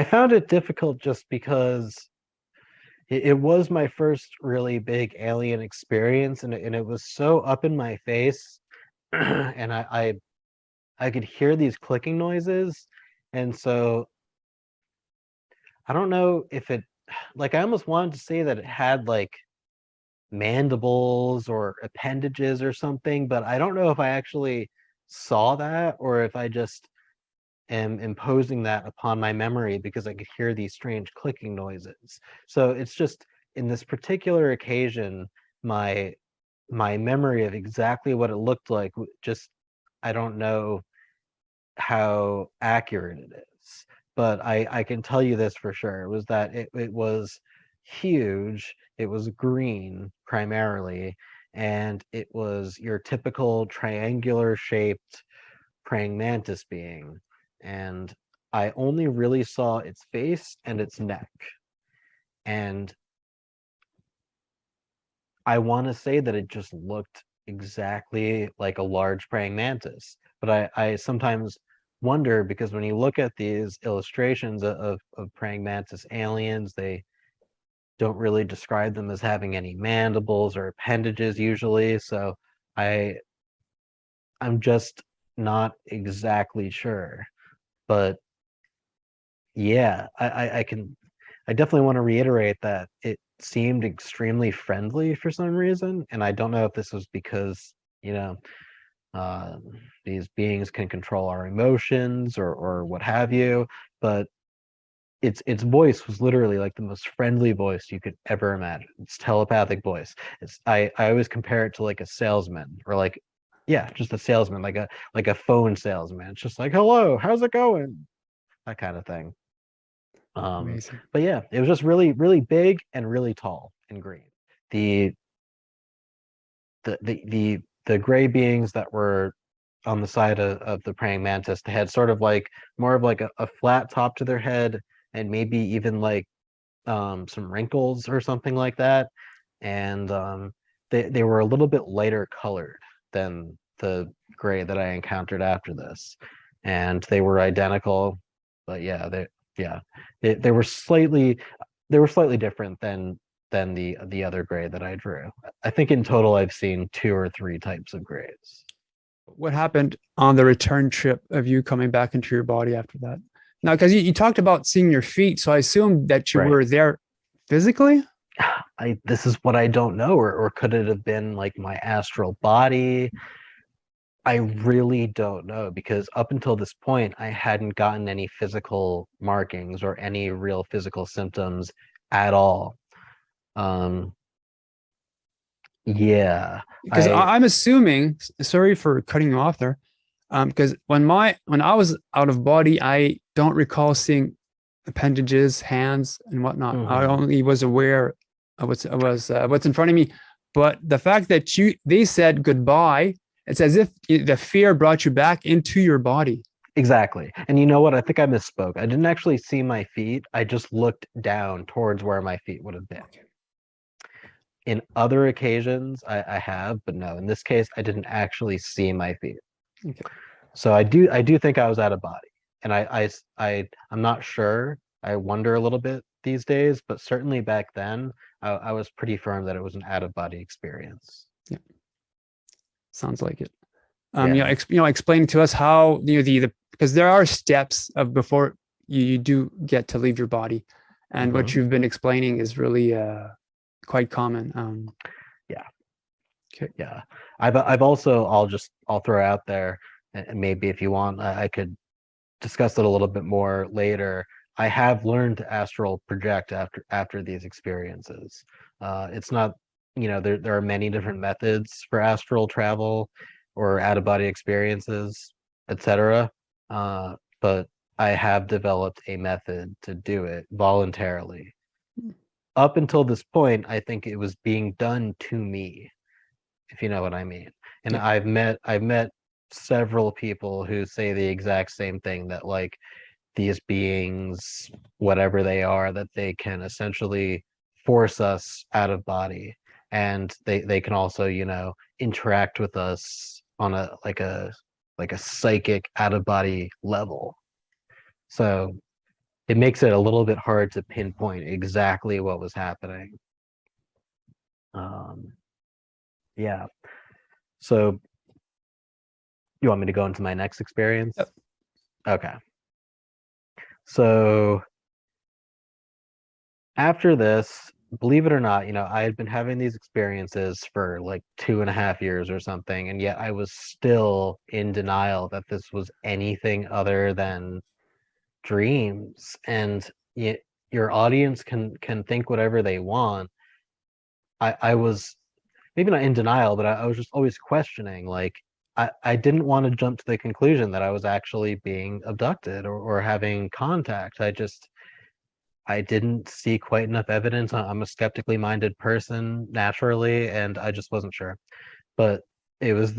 found it difficult just because it was my first really big alien experience, and it was so up in my face, and I could hear these clicking noises, and so I don't know if it, like, I almost wanted to say that it had like mandibles or appendages or something, but I don't know if I actually saw that or if I just am imposing that upon my memory because I could hear these strange clicking noises. So it's just, in this particular occasion, my memory of exactly what it looked like, just, I don't know how accurate it is, but I can tell you this for sure. It was that it was huge. It was green primarily, and it was your typical triangular shaped praying mantis being. and I only really saw its face and its neck. And I want to say that it just looked exactly like a large praying mantis. But I sometimes wonder, because when you look at these illustrations of praying mantis aliens, they don't really describe them as having any mandibles or appendages usually. So I I'm just not exactly sure. But yeah, I definitely want to reiterate that it seemed extremely friendly for some reason, and I don't know if this was because, you know, uh, these beings can control our emotions or what have you, but its voice was literally like the most friendly voice you could ever imagine. It's telepathic voice. I always compare it to like a salesman, or like, yeah, just a salesman, like a phone salesman. It's just like, hello, how's it going? That kind of thing. Amazing. But yeah, it was just really, really big and really tall and green. The the gray beings that were on the side of the praying mantis, they had sort of like more of like a flat top to their head, and maybe even like some wrinkles or something like that. And they were a little bit lighter colored than the gray that I encountered after this. And they were identical, but yeah, they were slightly different than the other gray that I drew. I think in total I've seen 2 or 3 types of grays. What happened on the return trip of you coming back into your body after that? Now, because you talked about seeing your feet, so I assume that you Right. were there physically. This is what I don't know, or could it have been like my astral body? I really don't know, because up until this point, I hadn't gotten any physical markings or any real physical symptoms at all. Um, yeah, Because I I'm assuming, sorry for cutting you off there, because when I was out of body, I don't recall seeing appendages, hands, and whatnot. I mhm. only was aware of what's in front of me. But the fact that they said goodbye, it's as if the fear brought you back into your body. Exactly. And you know what? I think I misspoke. I didn't actually see my feet. I just looked down towards where my feet would have been. Okay. In other occasions, I have, but no, in this case, I didn't actually see my feet. Okay. So I do think I was out of body, and I'm not sure. I wonder a little bit these days, but certainly back then, I was pretty firm that it was an out of body experience. Yeah. Sounds like it. Yeah. Explain to us how the because there are steps of before you do get to leave your body, and what Hmm. you've been explaining is really quite common. Yeah. Okay. Yeah. I've also, I'll throw out there, and maybe if you want, I could discuss it a little bit more later. I have learned to astral project after these experiences. It's not, there are many different methods for astral travel or out of body experiences, etc. But I have developed a method to do it voluntarily. Up until this point, I think it was being done to me, if you know what I mean. And Yeah. I've met several people who say the exact same thing, that like these beings, whatever they are, that they can essentially force us out of body, and they can also, interact with us on a psychic out of body level. So it makes it a little bit hard to pinpoint exactly what was happening. Um, yeah. So you want me to go into my next experience? Yep. Okay. So after this, believe it or not, I had been having these experiences for like 2.5 years or something, and yet I was still in denial that this was anything other than dreams. And your audience can think whatever they want. I was maybe not in denial, but I was just always questioning. Like, I didn't want to jump to the conclusion that I was actually being abducted or having contact. I didn't see quite enough evidence. I'm a skeptically minded person naturally, and I just wasn't sure. But it was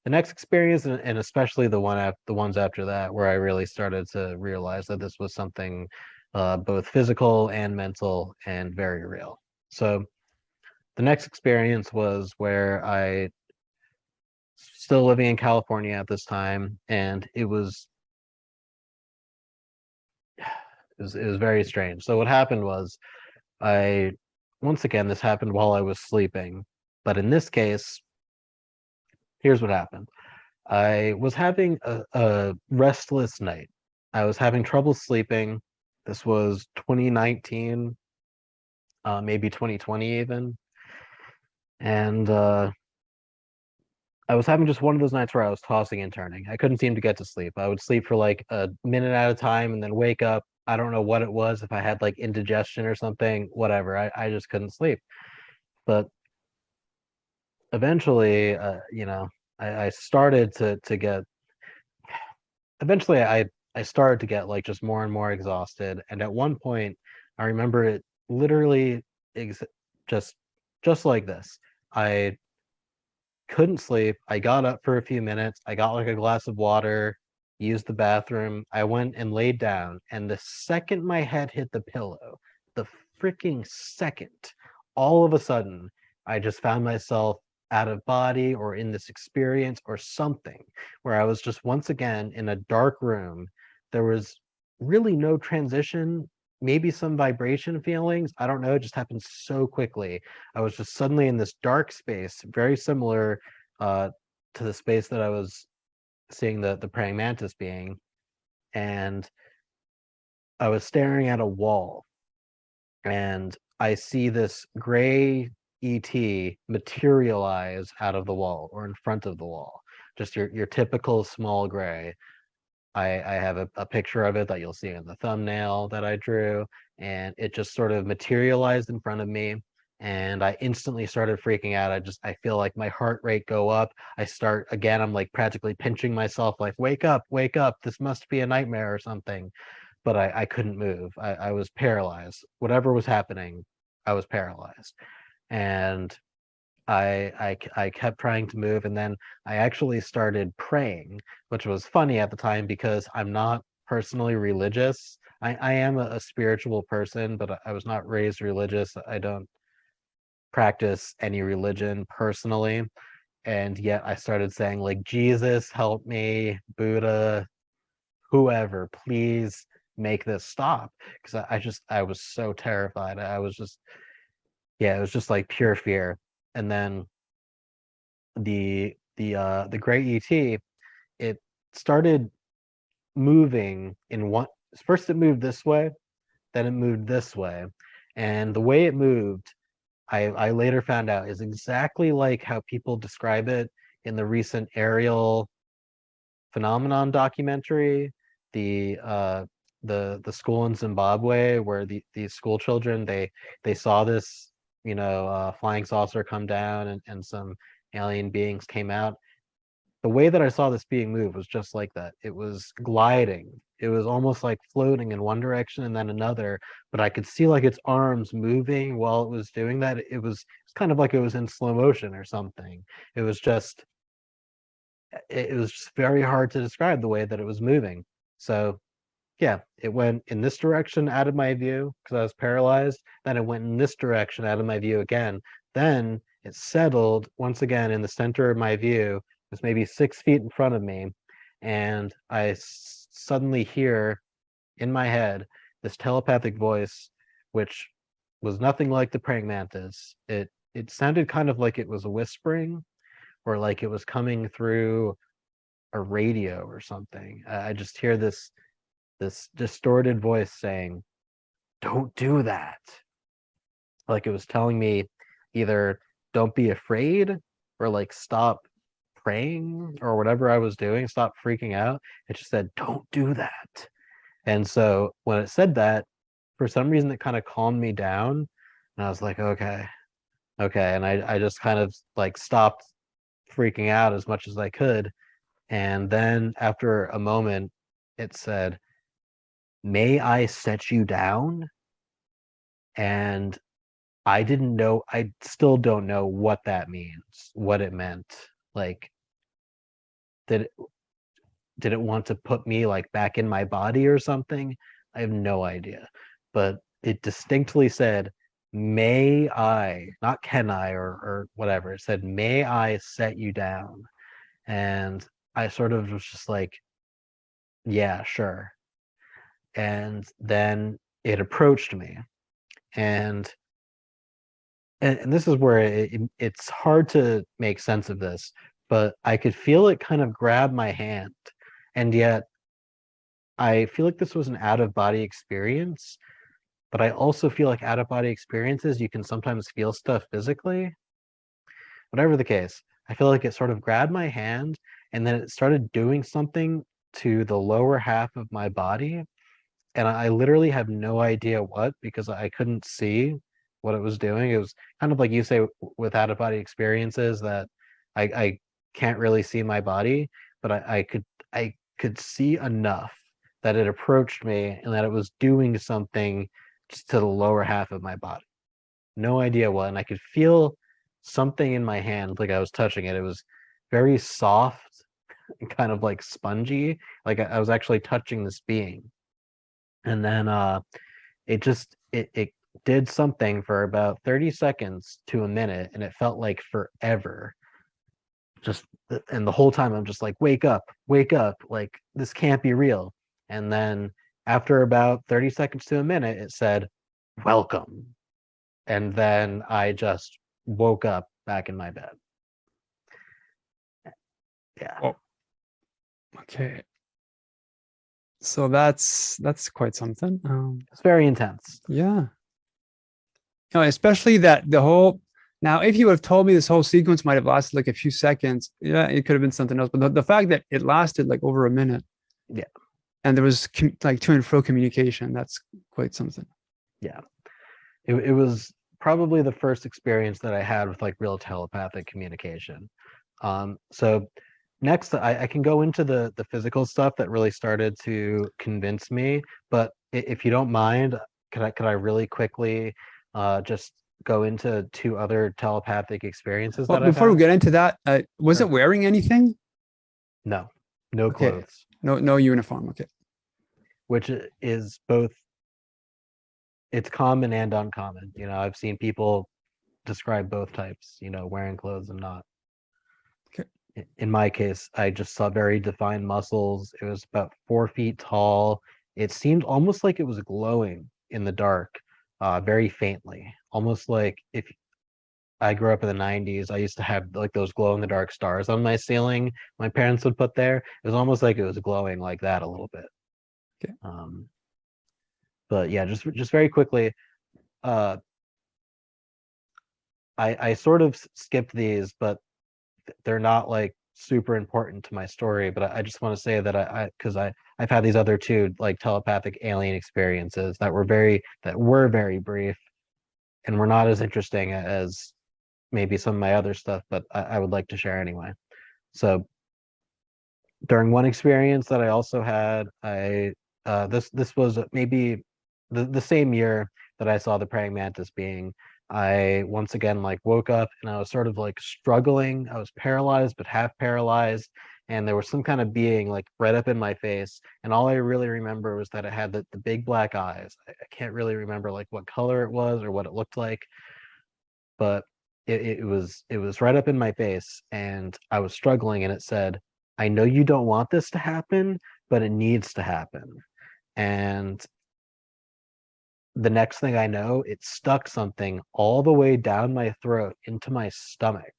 the next experience, and especially the ones after that, where I really started to realize that this was something both physical and mental and very real. So the next experience was where I still living in California at this time, and it was very strange. So what happened was I once again this happened while I was sleeping, but in this case, here's what happened. I was having a restless night. I was having trouble sleeping. This was 2019, maybe 2020 even. And I was having just one of those nights where I was tossing and turning. I couldn't seem to get to sleep. I would sleep for like a minute at a time and then wake up. I don't know what it was, if I had like indigestion or something, whatever. I just couldn't sleep. But eventually, I started to get eventually I started to get like just more and more exhausted. And at one point, I remember it literally ex- just just like this. I couldn't sleep. I got up for a few minutes. I got like a glass of water, used the bathroom. I went and laid down. And the second my head hit the pillow, the freaking second, all of a sudden, I just found myself out of body or in this experience or something where I was just once again in a dark room. There was really no transition, maybe some vibration feelings. I don't know. It just happened so quickly. I was just suddenly in this dark space, very similar uh, to the space that I was seeing the praying mantis being, and I was staring at a wall, and I see this gray ET materialize out of the wall or in front of the wall. Just your typical small gray. I have a picture of it that you'll see in the thumbnail that I drew, and it just sort of materialized in front of me. And I instantly started freaking out. I feel like my heart rate go up. I start again, I'm like practically pinching myself, like, wake up, this must be a nightmare or something. But I couldn't move. I was paralyzed. Whatever was happening, I was paralyzed. And I kept trying to move, and then I actually started praying, which was funny at the time because I'm not personally religious. I am a spiritual person, but I was not raised religious. I don't practice any religion personally, and yet I started saying like, Jesus, help me, Buddha, whoever, please make this stop, because I was so terrified. I was just, yeah, it was just like pure fear. And then the gray ET, it started moving in one. First it moved this way, then it moved this way, and the way it moved, I later found out, is exactly like how people describe it in the recent aerial phenomenon documentary, the the school in Zimbabwe where these school children, they saw this, flying saucer come down, and some alien beings came out. The way that I saw this being moved was just like that. It was gliding. It was almost like floating in one direction and then another, but I could see like its arms moving while it was doing that. It's kind of like it was in slow motion or something. It was just it was just very hard to describe the way that it was moving. So yeah, it went in this direction out of my view because I was paralyzed. Then it went in this direction out of my view again. Then it settled once again in the center of my view. It was maybe 6 feet in front of me. And suddenly hear in my head this telepathic voice, which was nothing like the praying mantis. It sounded kind of like it was whispering, or like it was coming through a radio or something. I just hear this distorted voice saying, "Don't do that." Like it was telling me either don't be afraid, or like stop praying or whatever I was doing, stop freaking out. It just said, "Don't do that." And so when it said that, for some reason it kind of calmed me down. And I was like, okay, okay. And I just kind of like stopped freaking out as much as I could. And then after a moment, it said, "May I set you down?" And I didn't know, I still don't know what that means, what it meant. Like, Did it want to put me like back in my body or something? I have no idea. But it distinctly said, may I, not can I or whatever. It said, may I set you down? And I sort of was just like, yeah, sure. And then it approached me. And this is where it's hard to make sense of this, but I could feel it kind of grab my hand. And yet I feel like this was an out of body experience, but I also feel like out of body experiences, you can sometimes feel stuff physically. Whatever the case, I feel like it sort of grabbed my hand and then it started doing something to the lower half of my body. And I literally have no idea what, because I couldn't see what it was doing. It was kind of like you say with out of body experiences that I can't really see my body, but I could see enough that it approached me and that it was doing something just to the lower half of my body. No idea what. And I could feel something in my hand, like I was touching it. It was very soft and kind of like spongy, like I was actually touching this being. And then it did something for about 30 seconds to a minute, and it felt like forever. Just and the whole time I'm just like, wake up, like this can't be real. And then after about 30 seconds to a minute, it said, welcome. And then I just woke up back in my bed. Yeah. Oh, okay. So that's quite something. It's very intense. Yeah. You know, especially that the whole, now, if you would have told me this whole sequence might have lasted like a few seconds, yeah, it could have been something else. But the fact that it lasted like over a minute, Yeah. and there was like to and fro communication, that's quite something. Yeah. It was probably the first experience that I had with like real telepathic communication. So next, I can go into the physical stuff that really started to convince me. But if you don't mind, could I really quickly just go into two other telepathic experiences Well, that I've before we had? get into that, was Sure. it wearing anything? No, no Okay. clothes, No uniform. Okay. which is both, it's common and uncommon. You know, I've seen people describe both types, you know, wearing clothes and not. Okay. In my case, I just saw very defined muscles. It was about 4 feet tall. It seemed almost like it was glowing in the dark, very faintly. Almost like if I grew up in the 90s, I used to have like those glow in the dark stars on my ceiling my parents would put there. It was almost like it was glowing like that a little bit. Okay. But yeah, just very quickly, uh, I sort of skipped these, but they're not like super important to my story. But I just want to say that because I've had these other two like telepathic alien experiences that were very brief and were not as interesting as maybe some of my other stuff, but I would like to share anyway. So during one experience that I also had, this was maybe the same year that I saw the praying mantis being. I once again like woke up and I was sort of like struggling. I was paralyzed, but half paralyzed, and there was some kind of being like right up in my face. And all I really remember was that it had the big black eyes. I can't really remember like what color it was or what it looked like, but it was right up in my face, and I was struggling, and it said, "I know you don't want this to happen, but it needs to happen." And the next thing I know, it stuck something all the way down my throat into my stomach,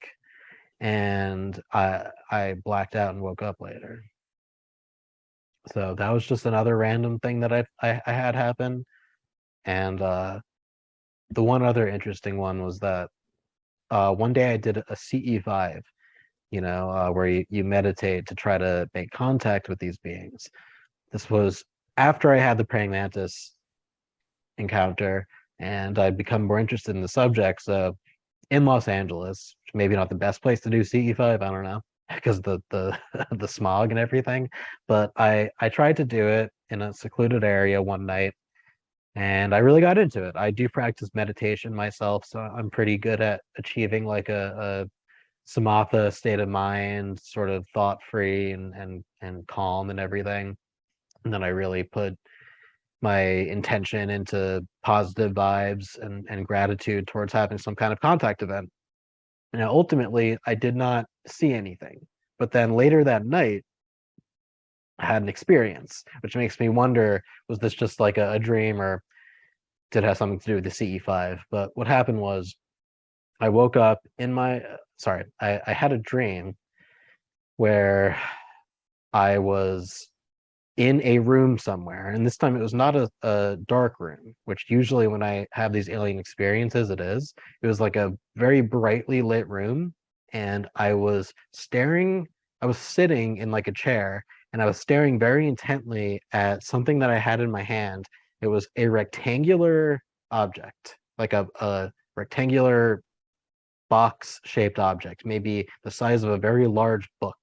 and I blacked out and woke up later. So that was just another random thing that I had happen. And the one other interesting one was that one day I did a CE5, you know, where you meditate to try to make contact with these beings. This was after I had the praying mantis encounter, and I'd become more interested in the subject. So in Los Angeles, maybe not the best place to do CE5, I don't know, because the the smog and everything. But I tried to do it in a secluded area one night, and I really got into it. I do practice meditation myself, so I'm pretty good at achieving like a samatha state of mind, sort of thought free and calm and everything. And then I really put my intention into positive vibes and gratitude towards having some kind of contact event. Now, ultimately, I did not see anything. But then later that night, I had an experience, which makes me wonder, was this just like a dream, or did it have something to do with the CE5? But what happened was I woke up in my, I had a dream where I was in a room somewhere. And this time it was not a dark room, which usually when I have these alien experiences, it is. It was like a very brightly lit room. And I was sitting in like a chair, and I was staring very intently at something that I had in my hand. It was a rectangular object, like a rectangular box shaped object, maybe the size of a very large book.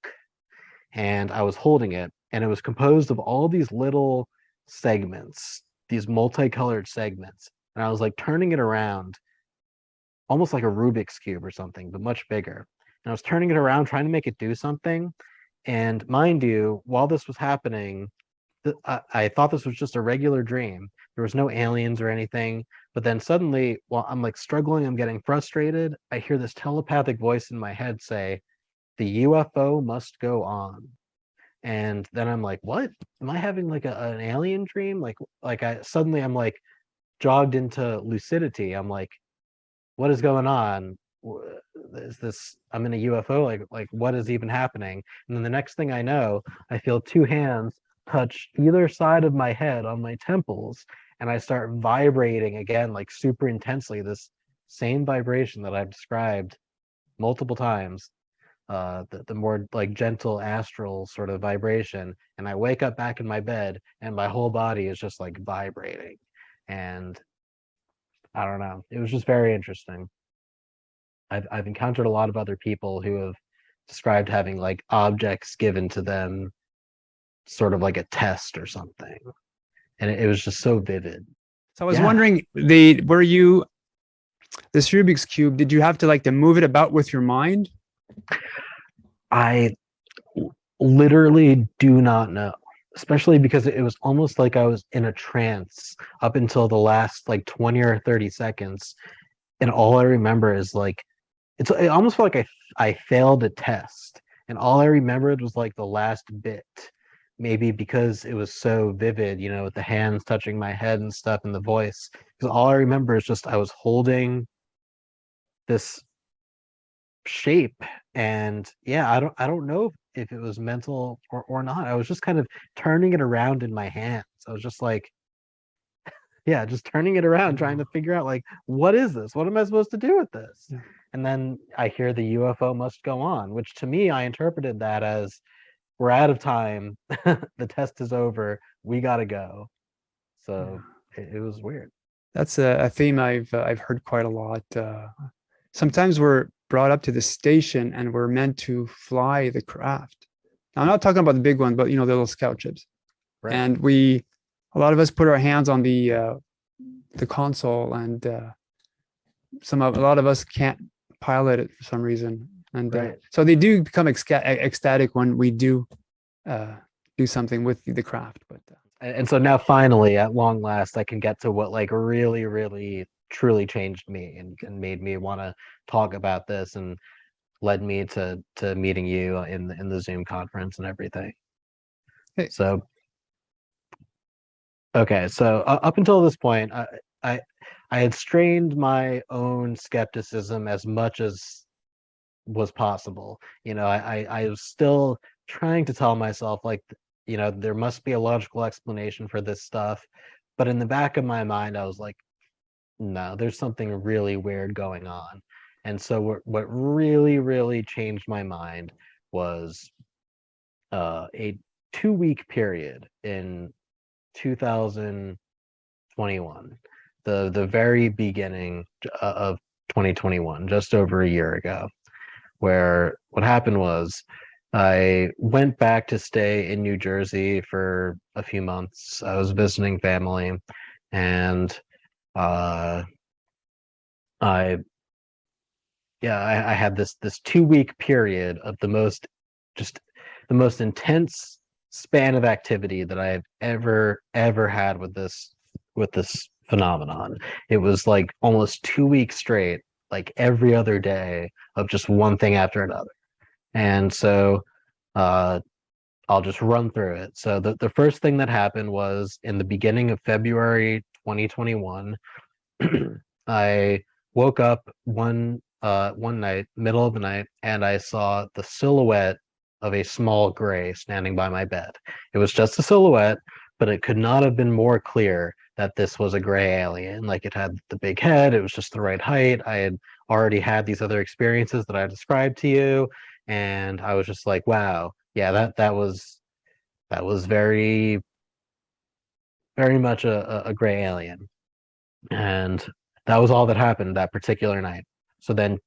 And I was holding it, and it was composed of all these little segments, these multicolored segments. And I was like turning it around, almost like a Rubik's Cube or something, but much bigger. And I was turning it around, trying to make it do something. And mind you, while this was happening, I thought this was just a regular dream. There was no aliens or anything. But then suddenly, while I'm like struggling, I'm getting frustrated, I hear this telepathic voice in my head say, "The UFO must go on." And then I'm like, what? Am I having like an alien dream? I'm like jogged into lucidity. I'm like, what is going on? Is this, I'm in a UFO? Like what is even happening? And then the next thing I know, I feel two hands touch either side of my head on my temples, and I start vibrating again, like super intensely, this same vibration that I've described multiple times, the more like gentle astral sort of vibration. And I wake up back in my bed, and my whole body is just like vibrating. And I don't know, it was just very interesting. I've encountered a lot of other people who have described having like objects given to them, sort of like a test or something, and it was just so vivid. So I was wondering, this Rubik's Cube, did you have to like to move it about with your mind? I literally do not know, especially because it was almost like I was in a trance up until the last like 20 or 30 seconds. And all I remember is like, it almost felt like I failed a test. And all I remembered was like the last bit, maybe because it was so vivid, with the hands touching my head and stuff and the voice. Because all I remember is just I was holding this shape, and yeah, I don't know if it was mental or not. I was just kind of turning it around in my hands. I was just like, yeah, just turning it around, trying to figure out like, what is this, what am I supposed to do with this? Yeah. And then I hear the UFO must go on, which to me, I interpreted that as, we're out of time. The test is over, we gotta go. So it was weird. That's a theme I've heard quite a lot. Sometimes we're brought up to the station and we're meant to fly the craft. Now, I'm not talking about the big one, but the little scout ships. Right. And a lot of us put our hands on the console, and a lot of us can't pilot it for some reason. And Right. so they do become ecstatic when we do do something with the craft. But And so now finally, at long last, I can get to what like really, really, truly changed me and made me want to talk about this, and led me to meeting you in the Zoom conference and everything. Hey. So, okay, so up until this point, I had strained my own skepticism as much as was possible. I was still trying to tell myself like, there must be a logical explanation for this stuff, but in the back of my mind, I was like, no, there's something really weird going on. And so what really, really changed my mind was a 2-week period in 2021, the very beginning of 2021, just over a year ago, where what happened was I went back to stay in New Jersey for a few months. I was visiting family, and I yeah, I had this 2 week period of just the most intense span of activity that I've ever had with this phenomenon. It was like almost 2 weeks straight, like every other day of just one thing after another. And so uh, I'll just run through it. So the first thing that happened was in the beginning of February 2021. I woke up one night, middle of the night, and I saw the silhouette of a small gray standing by my bed. It was just a silhouette, but it could not have been more clear that this was a gray alien. Like it had the big head, it was just the right height. I had already had these other experiences that I described to you, and I was just like, wow, yeah, that was very much a gray alien. And that was all that happened that particular night. So then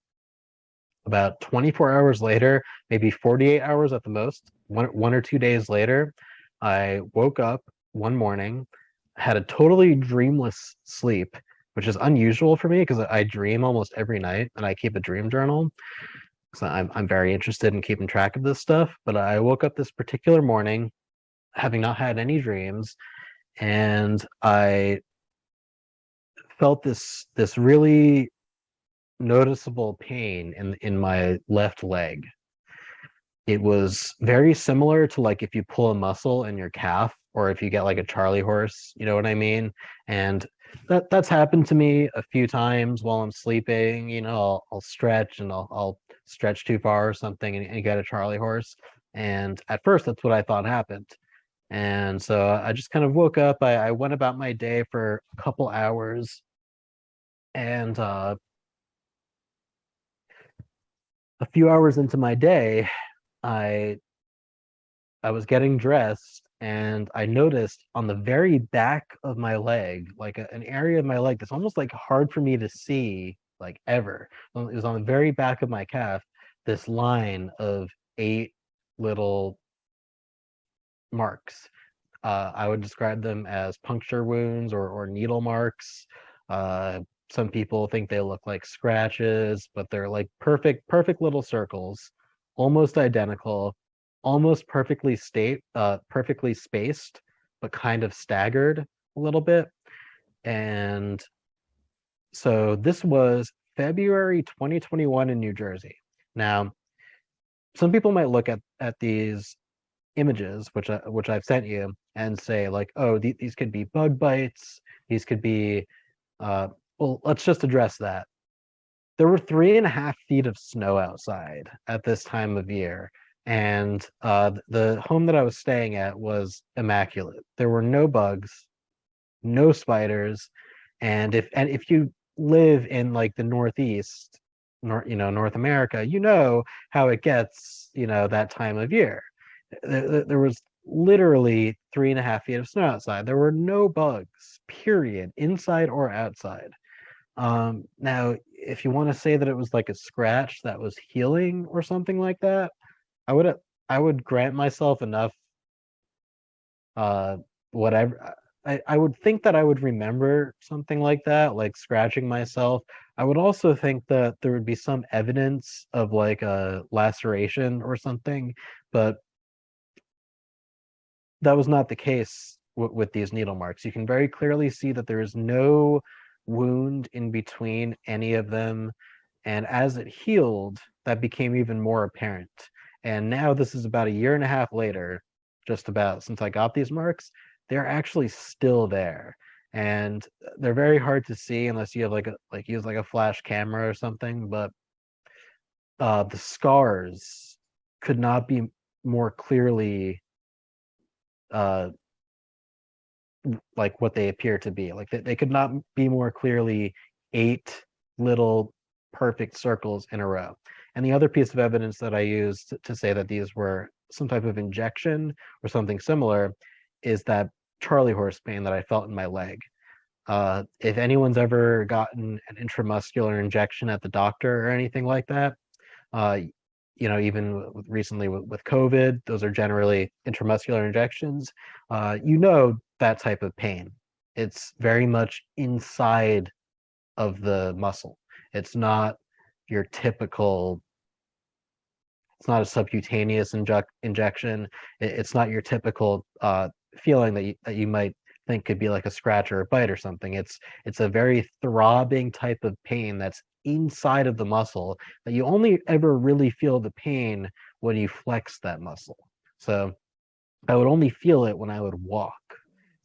about 24 hours later, maybe 48 hours at the most, one or 2 days later, I woke up one morning, had a totally dreamless sleep, which is unusual for me because I dream almost every night and I keep a dream journal. So I'm very interested in keeping track of this stuff. But I woke up this particular morning having not had any dreams, and I felt this really noticeable pain in my left leg. It was very similar to like if you pull a muscle in your calf or if you get like a Charlie horse, you know what I mean? And that's happened to me a few times while I'm sleeping. You know, I'll stretch and I'll stretch too far or something and get a Charlie horse. And at first, that's what I thought happened. And so I just kind of woke up. I went about my day for a couple hours, and a few hours into my day, I I was getting dressed and I noticed on the very back of my leg, like an area of my leg that's almost like hard for me to see, like ever. It was on the very back of my calf, this line of 8 little marks. I would describe them as puncture wounds or needle marks. Uh, some people think they look like scratches, but they're like perfect little circles, almost identical, almost perfectly spaced, but kind of staggered a little bit. And so this was February 2021 in New Jersey. Now, some people might look at these images, which I've sent you, and say like, oh, these could be bug bites. These could be, uh, well, let's just address that. There were 3.5 feet of snow outside at this time of year, and the home that I was staying at was immaculate. There were no bugs, no spiders, and if you live in like the Northeast, North America, you know how it gets, that time of year. There was literally 3.5 feet of snow outside. There were no bugs, period, inside or outside. Now, if you want to say that it was like a scratch that was healing or something like that, I would I would grant myself enough whatever. I would think that I would remember something like that, like scratching myself. I would also think that there would be some evidence of like a laceration or something, but that was not the case with these needle marks. You can very clearly see that there is no wound in between any of them. And as it healed, that became even more apparent. And now this is about a year and a half later, just about since I got these marks, they're actually still there. And they're very hard to see unless you have use like a flash camera or something. But the scars could not be more clearly uh, like what they appear to be. Like they could not be more clearly 8 little perfect circles in a row. And the other piece of evidence that I used to say that these were some type of injection or something similar is that Charlie horse pain that I felt in my leg. If anyone's ever gotten an intramuscular injection at the doctor or anything like that, uh, even recently with COVID, those are generally intramuscular injections. That type of pain. It's very much inside of the muscle. It's not your typical. It's not a subcutaneous injection. It's not your typical feeling that you might think could be like a scratch or a bite or something. It's a very throbbing type of pain that's inside of the muscle that you only ever really feel the pain when you flex that muscle. So I would only feel it when I would walk,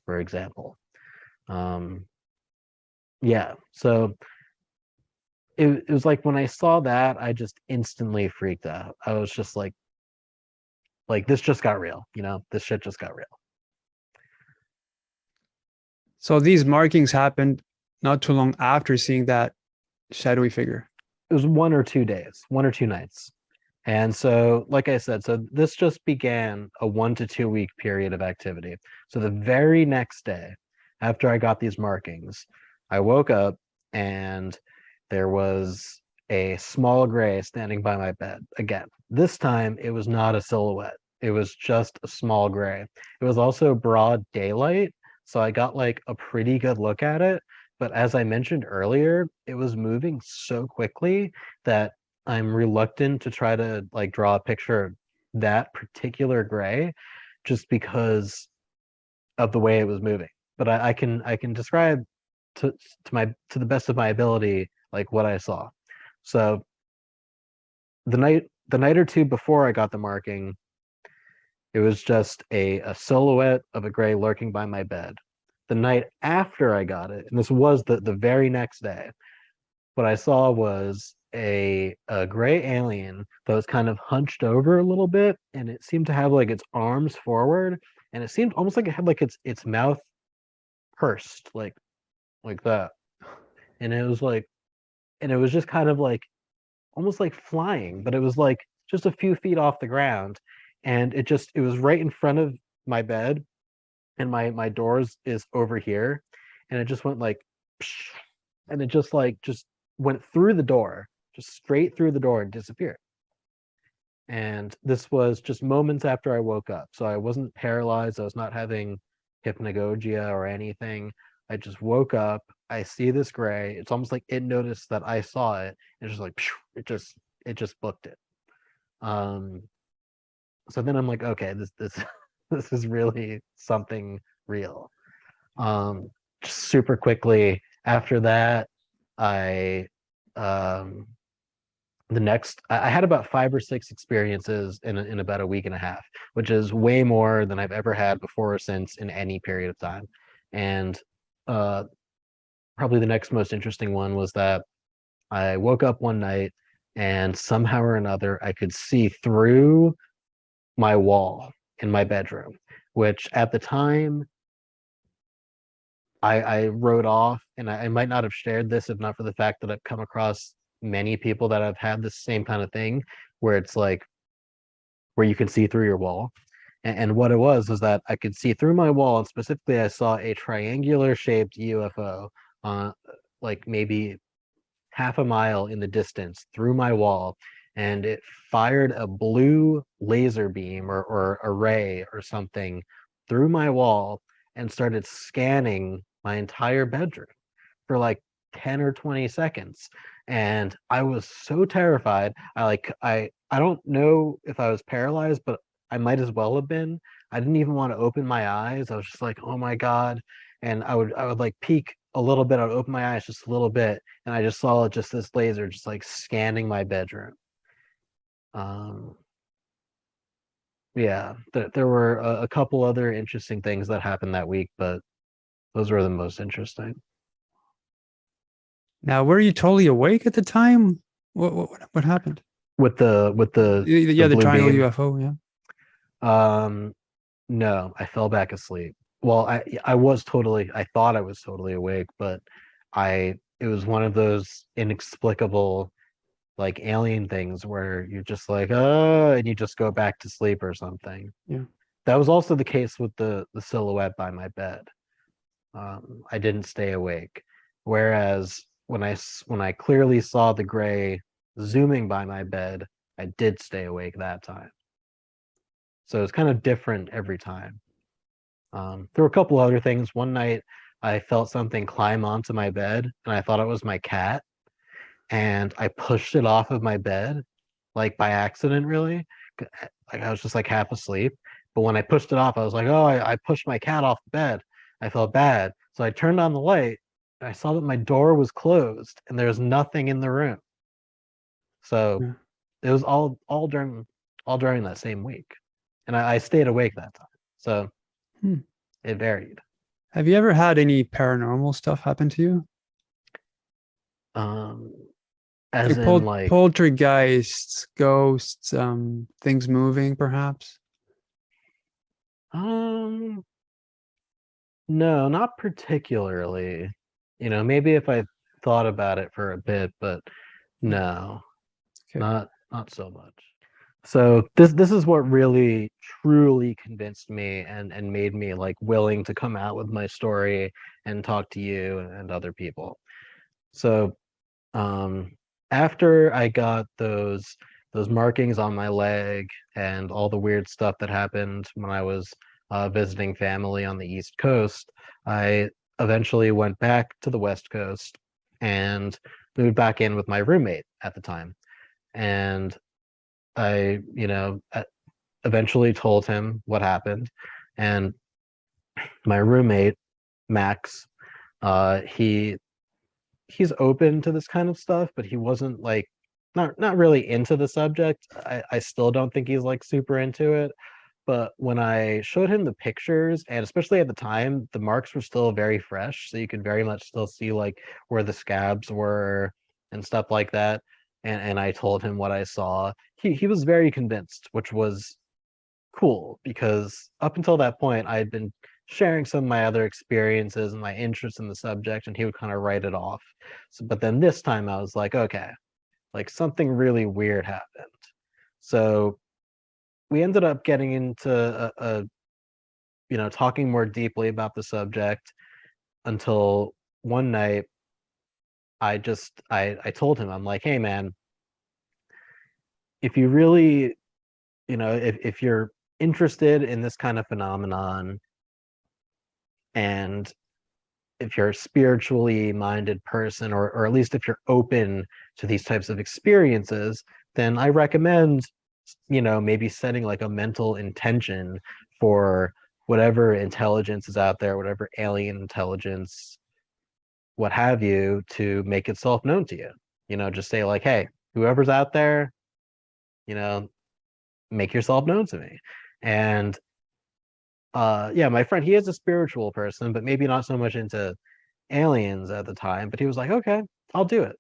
for example. Yeah, so it was like when I saw that, I just instantly freaked out. I was just like this just got real, this shit just got real. So these markings happened not too long after seeing that shadowy figure. It was 1 or 2 days, 1 or 2 nights. And so, like I said, so this just began a 1 to 2 week period of activity. So the very next day, after I got these markings, I woke up and there was a small gray standing by my bed. Again, this time it was not a silhouette. It was just a small gray. It was also broad daylight, so I got like a pretty good look at it. But as I mentioned earlier, it was moving so quickly that I'm reluctant to try to like draw a picture of that particular gray just because of the way it was moving. But I can describe to the best of my ability like what I saw. So the night or two before I got the marking, it was just a silhouette of a gray lurking by my bed. The night after I got it, and this was the very next day, what I saw was a gray alien that was kind of hunched over a little bit, and it seemed to have like its arms forward, and it seemed almost like it had like its mouth pursed, like that. And it was like, and it was just kind of like almost like flying, but it was like just a few feet off the ground, and it was right in front of my bed, and my doors is over here, and it just went like, psh, and it just went through the door, just straight through the door and disappeared. And this was just moments after I woke up, so I wasn't paralyzed. I was not having hypnagogia or anything. I just woke up. I see this gray. It's almost like it noticed that I saw it. And just like it just booked it. Um, so then I'm like, okay, this this is really something real. Just super quickly after that, I um I had about 5 or 6 experiences in about a week and a half, which is way more than I've ever had before or since in any period of time. And uh probably the next most interesting one was that I woke up one night and somehow or another I could see through my wall in my bedroom, which at the time I wrote off, and I might not have shared this if not for the fact that I've come across many people that have had the same kind of thing where it's like where you can see through your wall. And what it was that I could see through my wall, and specifically I saw a triangular shaped UFO, uh, like maybe half a mile in the distance through my wall, and it fired a blue laser beam or array or something through my wall and started scanning my entire bedroom for like 10 or 20 seconds. And I was so terrified. I don't know if I was paralyzed, but I might as well have been. I didn't even want to open my eyes. I was just like, oh my God. And I would like peek a little bit. I would open my eyes just a little bit, and I just saw just this laser just like scanning my bedroom. Um, yeah, there were a couple other interesting things that happened that week, but those were the most interesting. Now, were you totally awake at the time? What happened? With the Yeah, the blue triangle beam. UFO. Yeah. Um, no, I fell back asleep. Well, I thought I was totally awake, but it was one of those inexplicable like alien things where you're just like, oh, and you just go back to sleep or something. Yeah. That was also the case with the silhouette by my bed. I didn't stay awake. Whereas when I clearly saw the gray zooming by my bed, I did stay awake that time. So it's kind of different every time. There were a couple other things. One night, I felt something climb onto my bed, and I thought it was my cat. and I pushed it off of my bed, like by accident, really. Like I was just like half asleep. But when I pushed it off, I was like, oh, I pushed my cat off the bed. I felt bad. So I turned on the light and I saw that my door was closed and there was nothing in the room. So Yeah. it was all during that same week. And I stayed awake that time. So Hmm. it varied. Have you ever had any paranormal stuff happen to you? Um, as Like in like, poltergeists, ghosts, things moving, perhaps? um, no, not particularly. Maybe if I thought about it for a bit, but no, Okay. not so much. So this is what really truly convinced me and made me like willing to come out with my story and talk to you and other people. So um after I got those markings on my leg and all the weird stuff that happened when I was visiting family on the East Coast, I eventually went back to the West Coast and moved back in with my roommate at the time. And I, eventually told him what happened. And my roommate, Max, he's open to this kind of stuff, but he wasn't like not really into the subject. I still don't think he's like super into it. But when I showed him the pictures, and especially at the time, the marks were still very fresh, so you could very much still see like where the scabs were and stuff like that. And I told him what I saw. He was very convinced, which was cool because up until that point, I had been sharing some of my other experiences and my interest in the subject, and he would kind of write it off. So, but then this time I was like, okay, like something really weird happened. So we ended up getting into talking more deeply about the subject until one night I told him, I'm like, hey man, if you really, if you're interested in this kind of phenomenon, and if you're a spiritually minded person, or at least if you're open to these types of experiences, then I recommend, maybe setting like a mental intention for whatever intelligence is out there, whatever alien intelligence, what have you, to make itself known to you. Just say like, hey, whoever's out there, you know, make yourself known to me. And yeah, my friend, he is a spiritual person, but maybe not so much into aliens at the time, but he was like, okay, I'll do it.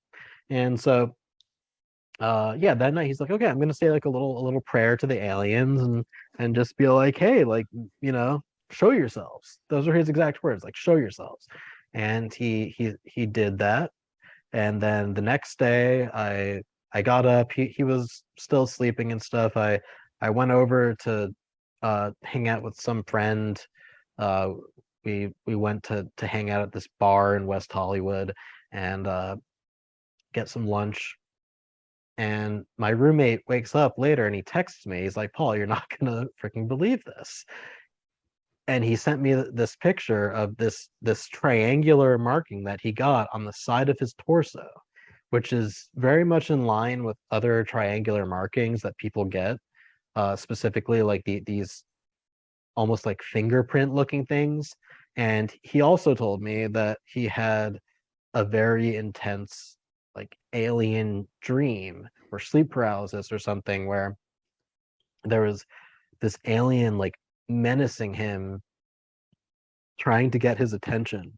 And so yeah, that night he's like, okay, I'm gonna say like a little prayer to the aliens and just be like, hey, like, show yourselves. Those are his exact words, like, show yourselves. And he did that. And then the next day I got up, he was still sleeping and stuff. I went over to hang out with some friend. uh we went to hang out at this bar in West Hollywood and get some lunch. And my roommate wakes up later and he texts me. He's like, Paul, you're not gonna freaking believe this. And he sent me this picture of this triangular marking that he got on the side of his torso, which is very much in line with other triangular markings that people get, specifically like these almost like fingerprint looking things. And he also told me that he had a very intense like alien dream or sleep paralysis or something, where there was this alien like menacing him, trying to get his attention,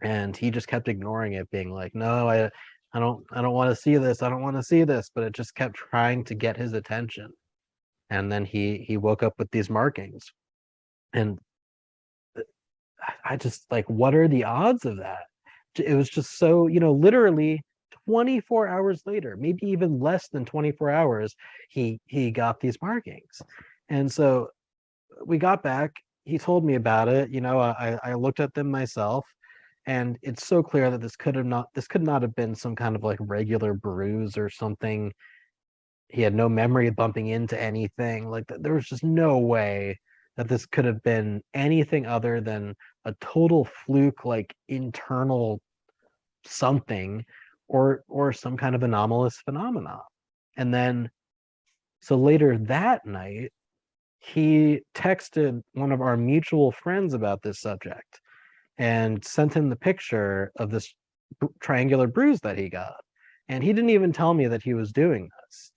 and he just kept ignoring it, being like, no, I don't want to see this, I don't want to see this, but it just kept trying to get his attention. And then he woke up with these markings. And I just like, what are the odds of that? It was just so, literally 24 hours later, maybe even less than 24 hours, he got these markings. And so we got back, he told me about it. I looked at them myself, and it's so clear that this could not have been some kind of like regular bruise or something. He had no memory of bumping into anything. Like there was just no way that this could have been anything other than a total fluke, like internal something, or some kind of anomalous phenomena. And then so later that night, he texted one of our mutual friends about this subject and sent him the picture of this triangular bruise that he got. And he didn't even tell me that he was doing this.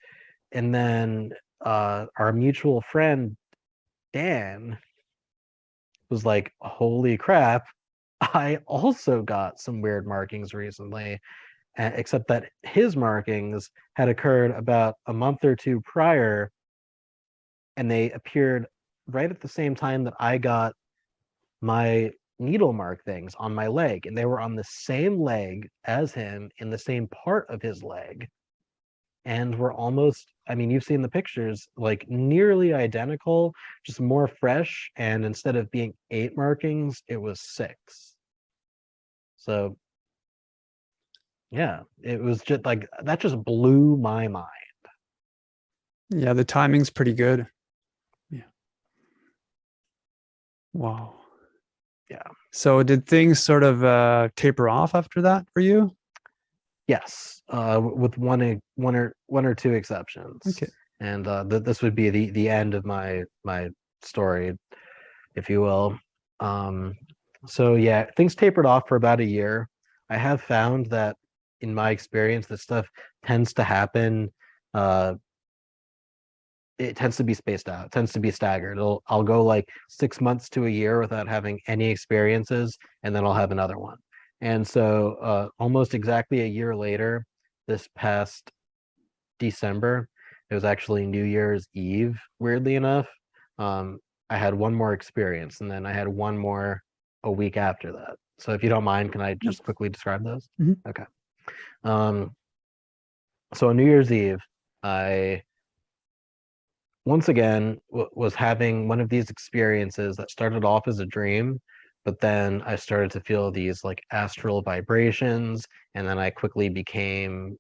And then our mutual friend, Dan, was like, holy crap, I also got some weird markings recently, except that his markings had occurred about a month or two prior, and they appeared right at the same time that I got my needle mark things on my leg, and they were on the same leg as him in the same part of his leg, and were almost, I mean, you've seen the pictures, like nearly identical, just more fresh, and instead of being 8 markings, it was 6. So yeah, it was just like that just blew my mind. Yeah, the timing's pretty good. Yeah. Wow. Yeah. So did things sort of taper off after that for you? Yes, with one or two exceptions. Okay. And this would be the end of my story, if you will. So yeah, things tapered off for about a year. I have found that in my experience, this stuff tends to happen. Uh, it tends to be spaced out, tends to be staggered. I'll go like 6 months to a year without having any experiences, and then I'll have another one. And so almost exactly a year later, this past December, it was actually New Year's Eve, weirdly enough. I had one more experience, and then I had one more a week after that. So if you don't mind, can I just quickly describe those? Mhm. Okay. So on New Year's Eve, I once again was having one of these experiences that started off as a dream, but then I started to feel these like astral vibrations, and then I quickly became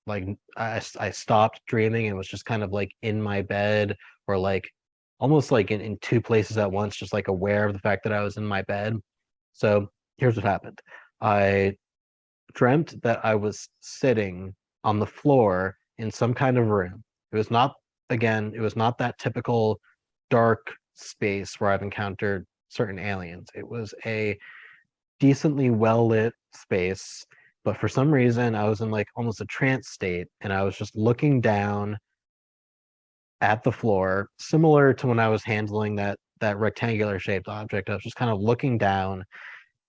like I stopped dreaming and was just kind of like in my bed, or like almost like in 2 places at once, just like aware of the fact that I was in my bed. So here's what happened. I dreamt that I was sitting on the floor in some kind of room. It was not, again, it was not that typical dark space where I've encountered certain aliens. It was a decently well lit space, but for some reason I was in like almost a trance state, and I was just looking down at the floor, similar to when I was handling that rectangular shaped object. I was just kind of looking down,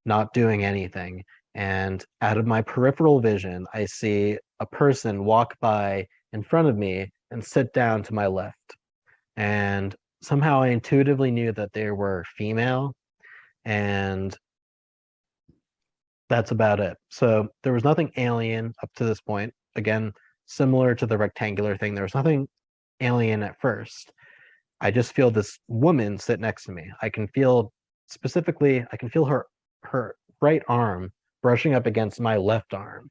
not doing anything. And out of my peripheral vision, I see a person walk by in front of me and sit down to my left. And somehow I intuitively knew that they were female, and that's about it. So there was nothing alien up to this point. Again, similar to the rectangular thing, there was nothing alien at first. I just feel this woman sit next to me. I can feel specifically, I can feel her right arm brushing up against my left arm.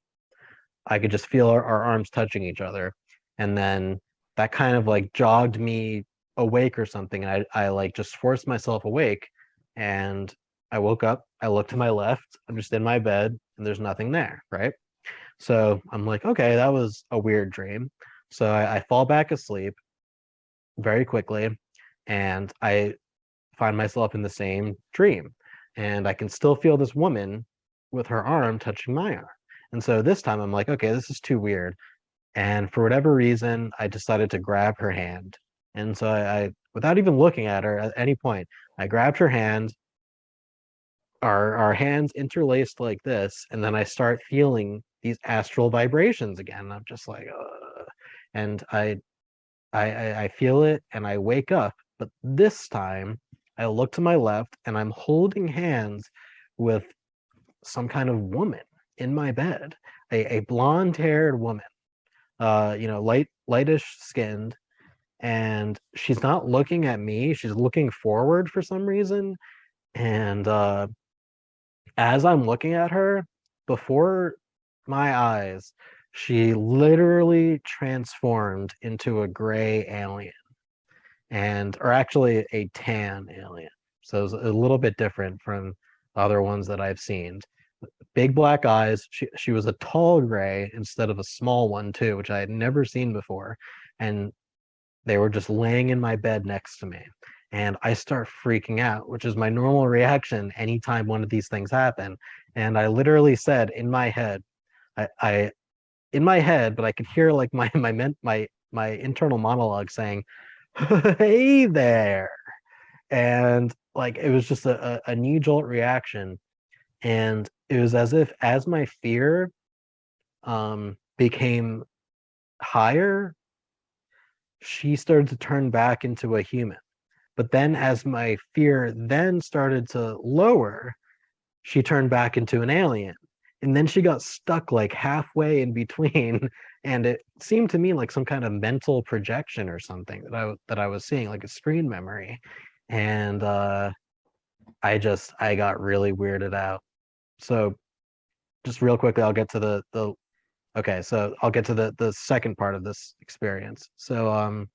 I could just feel our arms touching each other. And then that kind of like jogged me awake or something. And I like just forced myself awake, and I woke up, I looked to my left, I'm just in my bed, and there's nothing there, right? So I'm like, okay, that was a weird dream. So I fall back asleep very quickly, and I find myself in the same dream. And I can still feel this woman with her arm touching my arm. And so this time I'm like, okay, this is too weird. And for whatever reason, I decided to grab her hand. And so without even looking at her at any point, I grabbed her hand. Our hands interlaced like this, and then I start feeling these astral vibrations again. I'm just like, and I feel it, and I wake up. But this time, I look to my left, and I'm holding hands with some kind of woman in my bed, a blonde-haired woman, lightish skinned, and she's not looking at me. She's looking forward for some reason, and as I'm looking at her, before my eyes, she literally transformed into a gray alien, or actually a tan alien. So it's a little bit different from other ones that I've seen. big black eyes. She was a tall gray instead of a small one too, which I had never seen before. And they were just laying in my bed next to me. And I start freaking out, which is my normal reaction anytime one of these things happen. And I literally said in my head, I in my head, but I could hear like my internal monologue saying, "Hey there," and like it was just a knee jolt reaction, and it was as if as my fear became higher, she started to turn back into a human. But then as my fear then started to lower, she turned back into an alien. And then she got stuck like halfway in between. And it seemed to me like some kind of mental projection or something that I was seeing, like a screen memory. And I got really weirded out. So just real quickly, I'll get to the okay, so I'll get to the second part of this experience. So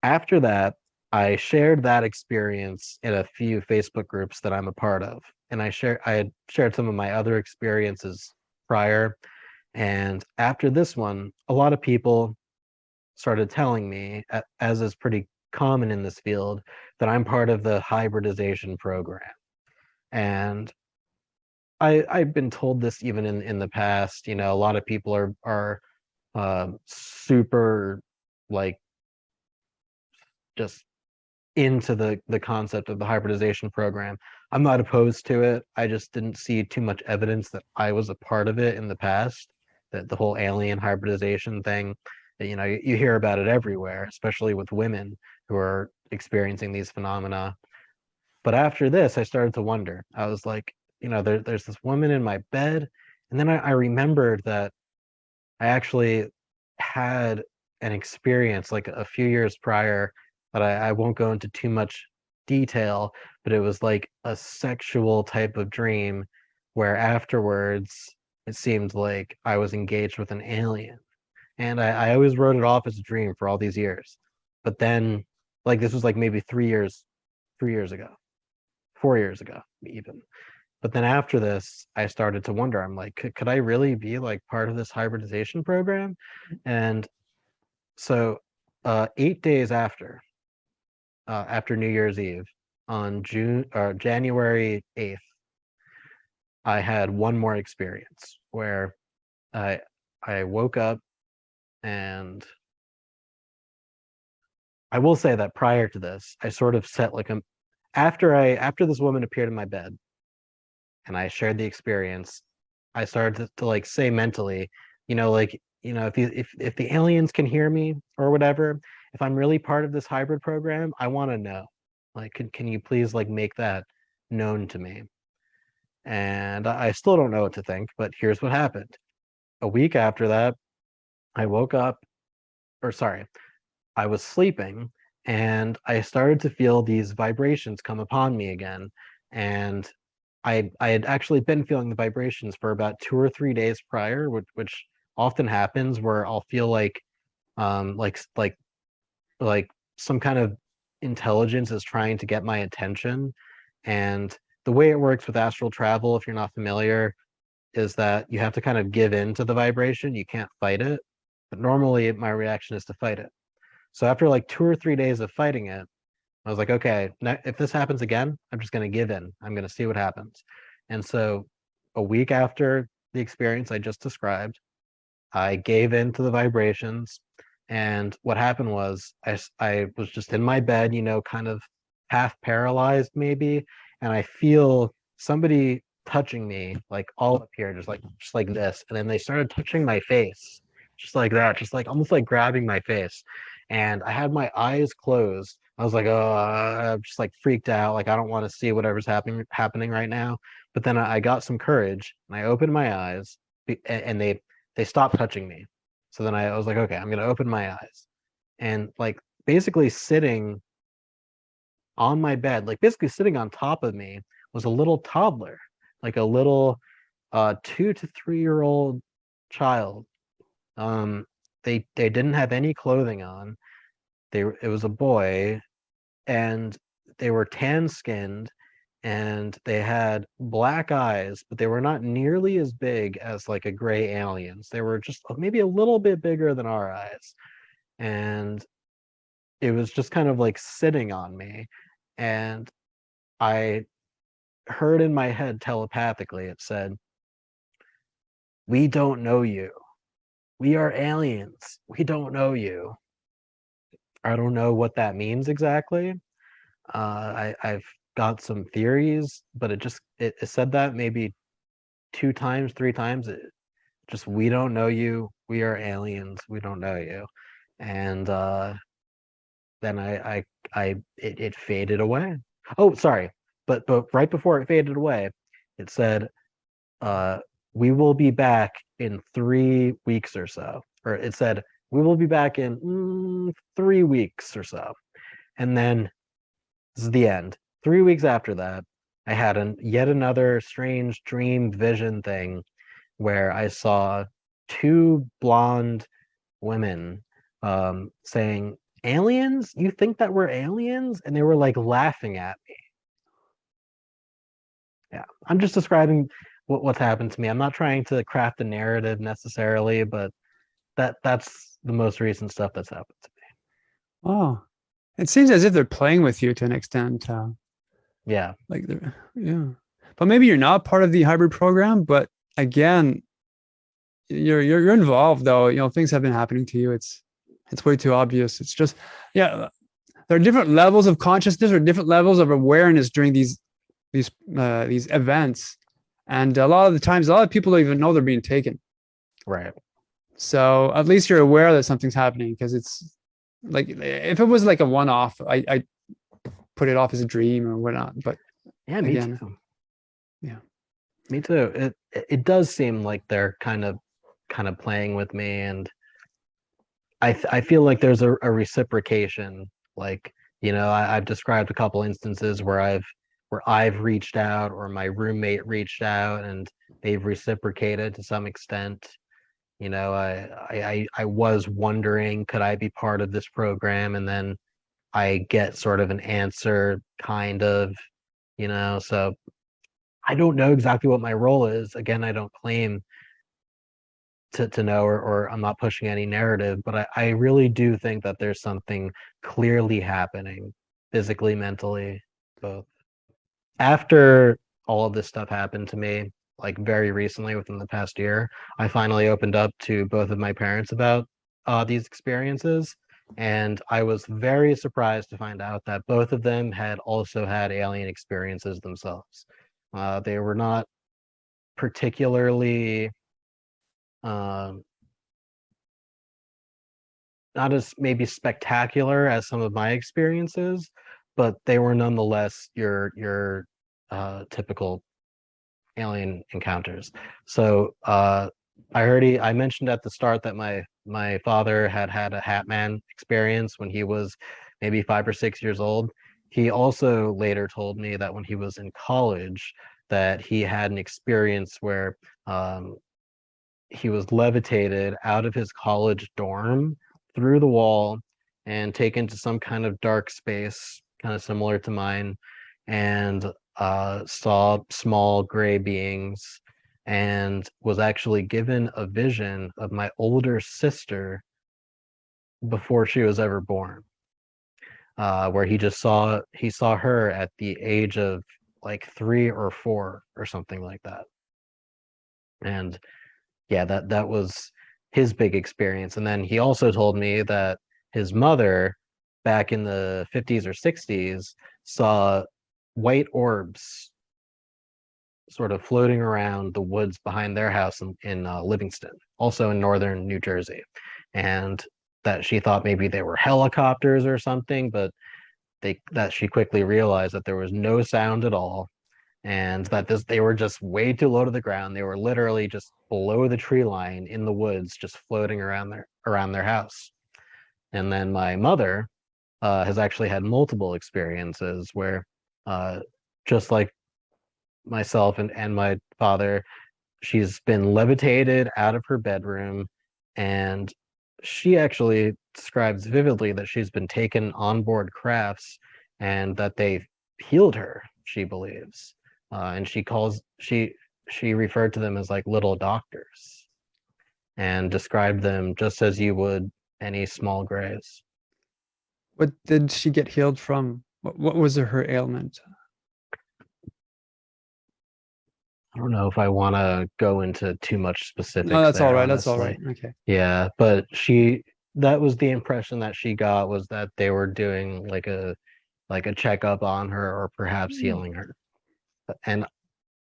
after that, I shared that experience in a few Facebook groups that I'm a part of. And I had shared some of my other experiences prior. And after this one, a lot of people started telling me, as is pretty common in this field, that I'm part of the hybridization program. And I've been told this even in the past. You know, a lot of people are super like just into the concept of the hybridization program. I'm not opposed to it. I just didn't see too much evidence that I was a part of it in the past. That the whole alien hybridization thing, you know, you hear about it everywhere, especially with women who are experiencing these phenomena. But after this, I started to wonder. I was like, you know, there's this woman in my bed, and then I remembered that I actually had an experience like a few years prior that I won't go into too much detail, but it was like a sexual type of dream where afterwards it seemed like I was engaged with an alien. And I always wrote it off as a dream for all these years. But then, like, this was like maybe 3 years ago, 4 years ago, even. But then after this, I started to wonder, I'm like, could I really be like part of this hybridization program? And so 8 days after New Year's Eve, on January 8th, I had one more experience where I I woke up, and I will say that prior to this, I sort of set like a after this woman appeared in my bed and I shared the experience, I started to like say mentally, like, if the aliens can hear me or whatever, if I'm really part of this hybrid program, I want to know. Like, can you please like make that known to me? And I still don't know what to think, but here's what happened. A week after that, I woke up, or sorry, I was sleeping and I started to feel these vibrations come upon me again. And I had actually been feeling the vibrations for about 2 or 3 days prior, which often happens where I'll feel like um like like like some kind of intelligence is trying to get my attention. And the way it works with astral travel, if you're not familiar, is that you have to kind of give in to the vibration. You can't fight it. But normally my reaction is to fight it. So after like 2 or 3 days of fighting it, I was like, okay, if this happens again, I'm just going to give in. I'm going to see what happens. And so a week after the experience I just described, I gave in to the vibrations. And what happened was I was just in my bed, kind of half paralyzed maybe. And I feel somebody touching me like all up here, just like this. And then they started touching my face, just like that, just like almost like grabbing my face. And I had my eyes closed. I was like, oh, I'm just like freaked out. Like I don't want to see whatever's happening right now. But then I got some courage and I opened my eyes, and they stopped touching me. So then I was like, okay, I'm gonna open my eyes. And like basically sitting on my bed, like basically sitting on top of me was a little toddler, like a little 2 to 3 year old child. Um they didn't have any clothing on. It was a boy, and they were tan skinned, and they had black eyes, but they were not nearly as big as like a gray alien's. They were just maybe a little bit bigger than our eyes. And it was just kind of like sitting on me. And I heard in my head telepathically, it said, "We don't know you. We are aliens. We don't know you." I don't know what that means exactly. I've got some theories, but it said that maybe 2 times, 3 times. Just, "We don't know you. We are aliens. We don't know you." And then it faded away. Oh, sorry, but right before it faded away, it said, uh, "We will be back in 3 weeks or so," or it said, "We will be back in 3 weeks or so," and then this is the end. 3 weeks after that, I had yet another strange dream vision thing where I saw two blonde women saying, "Aliens? You think that we're aliens?" And they were like laughing at me. Yeah, I'm just describing what's happened to me. I'm not trying to craft a narrative necessarily, but that's the most recent stuff that's happened to me. Oh, it seems as if they're playing with you to an extent. Yeah. Like they're, yeah. But maybe you're not part of the hybrid program, but again, you're involved though. You know, things have been happening to you. It's way too obvious. It's just, yeah, there are different levels of consciousness or different levels of awareness during these events, and a lot of the times, a lot of people don't even know they're being taken. Right. So at least you're aware that something's happening, because it's like if it was like a one-off, I put it off as a dream or whatnot. But Yeah, me again, too. yeah. Me too. It does seem like they're kind of playing with me, and I feel like there's a reciprocation. Like, I've described a couple instances where I've reached out, or my roommate reached out, and they've reciprocated to some extent. I was wondering, could I be part of this program? And then I get sort of an answer, kind of, so I don't know exactly what my role is. Again, I don't claim to know, or I'm not pushing any narrative, but I really do think that there's something clearly happening, physically, mentally, both. After all of this stuff happened to me, like very recently, within the past year, I finally opened up to both of my parents about these experiences. And I was very surprised to find out that both of them had also had alien experiences themselves. They were not particularly um, not as maybe spectacular as some of my experiences, but they were nonetheless your typical alien encounters. So I mentioned at the start that my father had a Hatman experience when he was maybe 5 or 6 years old. He also later told me that when he was in college, that he had an experience where he was levitated out of his college dorm through the wall and taken to some kind of dark space, kind of similar to mine, and saw small gray beings, and was actually given a vision of my older sister before she was ever born, where he saw her at the age of like 3 or 4 or something like that. And yeah, that was his big experience. And then he also told me that his mother, back in the 50s or 60s, saw white orbs sort of floating around the woods behind their house in Livingston, also in northern New Jersey, and that she thought maybe they were helicopters or something, but that she quickly realized that there was no sound at all, and that they were just way too low to the ground. They were literally just below the tree line in the woods, just floating around their house. And then my mother has actually had multiple experiences where, just like myself and my father, she's been levitated out of her bedroom, and she actually describes vividly that she's been taken on board crafts and that they healed her. she believes, and she referred to them as like little doctors, and described them just as you would any small grays. What did she get healed from? What was her ailment? I don't know if I want to go into too much No, specifics that's all there, right. That's all right. honestly. Okay. Yeah, but that was the impression that she got, was that they were doing like a checkup on her, or perhaps healing her. And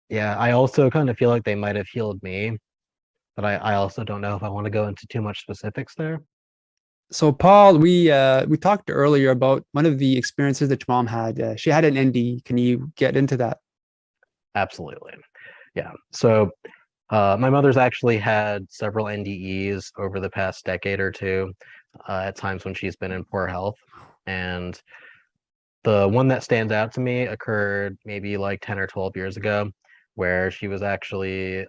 yeah, I also kind of feel like they might have healed me, but I also don't know if I want to go into too much specifics there. So Paul, we talked earlier about one of the experiences that your mom had. She had an NDE. Can you get into that? Absolutely. Yeah. So my mother's actually had several NDEs over the past decade or two, at times when she's been in poor health. And the one that stands out to me occurred maybe like 10 or 12 years ago, where she was actually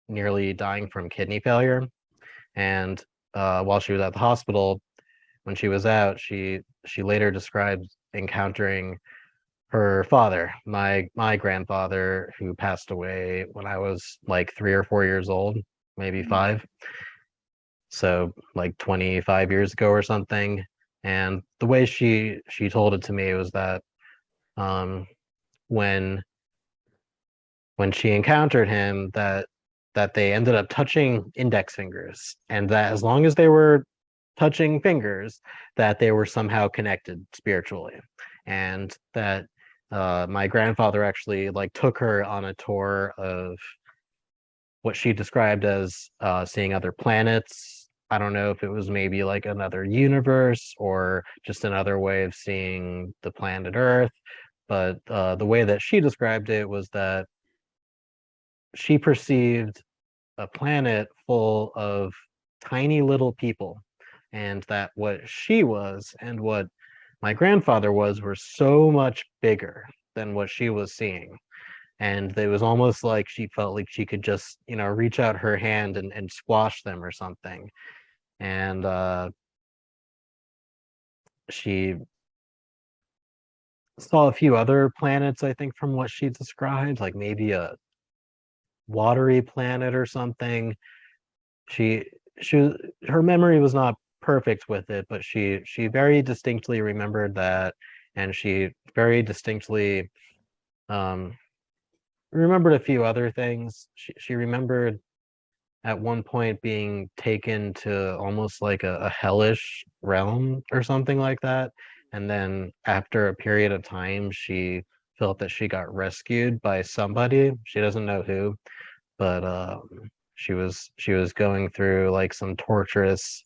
nearly dying from kidney failure. And while she was at the hospital, when she was out, she later described encountering her father, my grandfather, who passed away when I was like 3 or 4 years old, maybe five. So like 25 years ago or something. And the way she told it to me was that um, when when she encountered him, that they ended up touching index fingers, and that as long as they were touching fingers, that they were somehow connected spiritually, and that my grandfather actually like took her on a tour of what she described as seeing other planets. I don't know if it was maybe like another universe or just another way of seeing the planet Earth, but the way that she described it was that she perceived a planet full of tiny little people, and that what she was and what my grandfather was were so much bigger than what she was seeing. And it was almost like she felt like she could just, reach out her hand and squash them or something. And she saw a few other planets, I think, from what she described, like maybe a watery planet or something. She her memory was not perfect with it, but she very distinctly remembered that, and she very distinctly um, remembered a few other things. She remembered at one point being taken to almost like a hellish realm or something like that. And then after a period of time, she felt that she got rescued by somebody. She doesn't know who, but she was going through like some torturous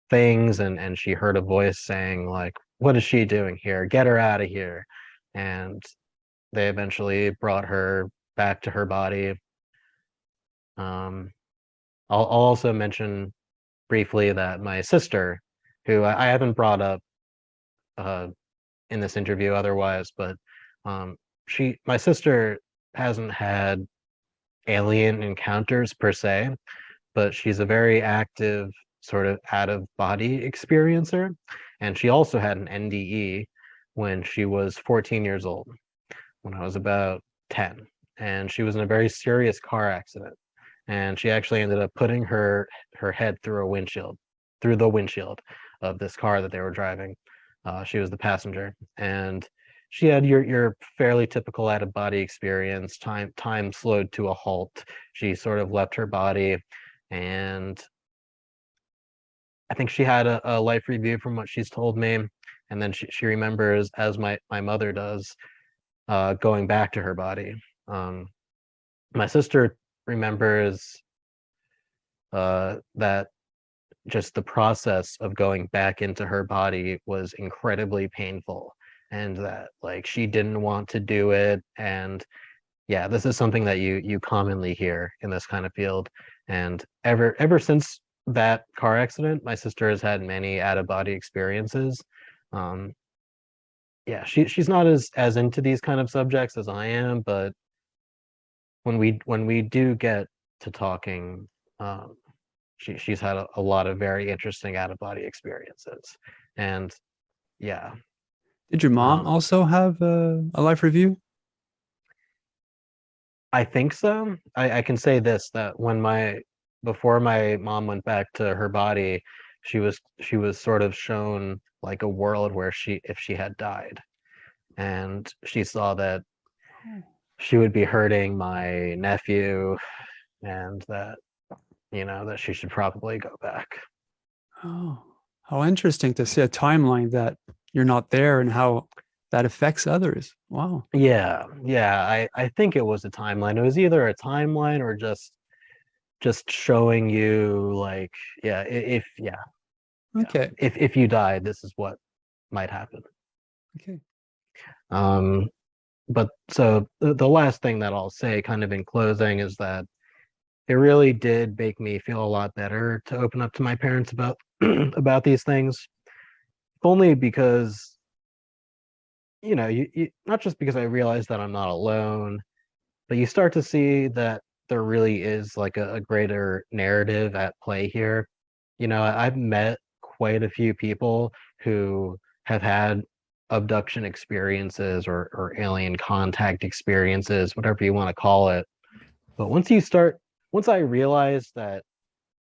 things, and she heard a voice saying like, "What is she doing here? Get her out of here!" And they eventually brought her back to her body. Um, I'll also mention briefly that my sister, who I haven't brought up uh, in this interview otherwise, but um, my sister hasn't had alien encounters per se, but she's a very active sort of out of body experiencer. And she also had an NDE when she was 14 years old, when I was about 10. And she was in a very serious car accident. And she actually ended up putting her head through the windshield of this car that they were driving. She was the passenger, and she had your fairly typical out of body experience. Time slowed to a halt. She sort of left her body, and I think she had a life review from what she's told me, and then she remembers, as my mother does, going back to her body. Um, my sister remembers that just the process of going back into her body was incredibly painful, and that like she didn't want to do it. And yeah, this is something that you commonly hear in this kind of field. And ever since that car accident, my sister has had many out of body experiences. um yeah, she's not as into these kind of subjects as I am, but when we do get to talking, um she's had a lot of very interesting out of body experiences. And yeah. Did your mom um also have a life review? I think so. I can say this, that before my mom went back to her body, she was sort of shown like a world where if she had died, and she saw that she would be hurting my nephew, and that that she should probably go back. Oh, how interesting to see a timeline that you're not there and how that affects others. Wow. Yeah, I think it was a timeline. It was either a timeline or just showing you, like, yeah, Okay. if you die, this is what might happen. Okay. um but so the last thing that I'll say kind of in closing is that it really did make me feel a lot better to open up to my parents about about these things, only because you not just because I realized that I'm not alone, but you start to see that there really is like a greater narrative at play here. I've met quite a few people who have had abduction experiences or alien contact experiences, whatever you want to call it. But once I realized that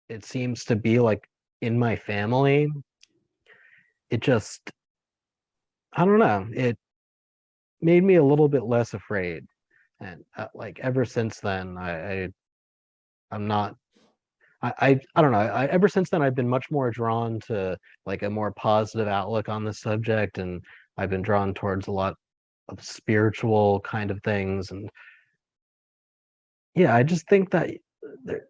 it seems to be like in my family, it just, I don't know, it made me a little bit less afraid. And like ever since then, I'm not. I don't know. Ever since then, I've been much more drawn to like a more positive outlook on the subject, and I've been drawn towards a lot of spiritual kind of things. And yeah, I just think that there,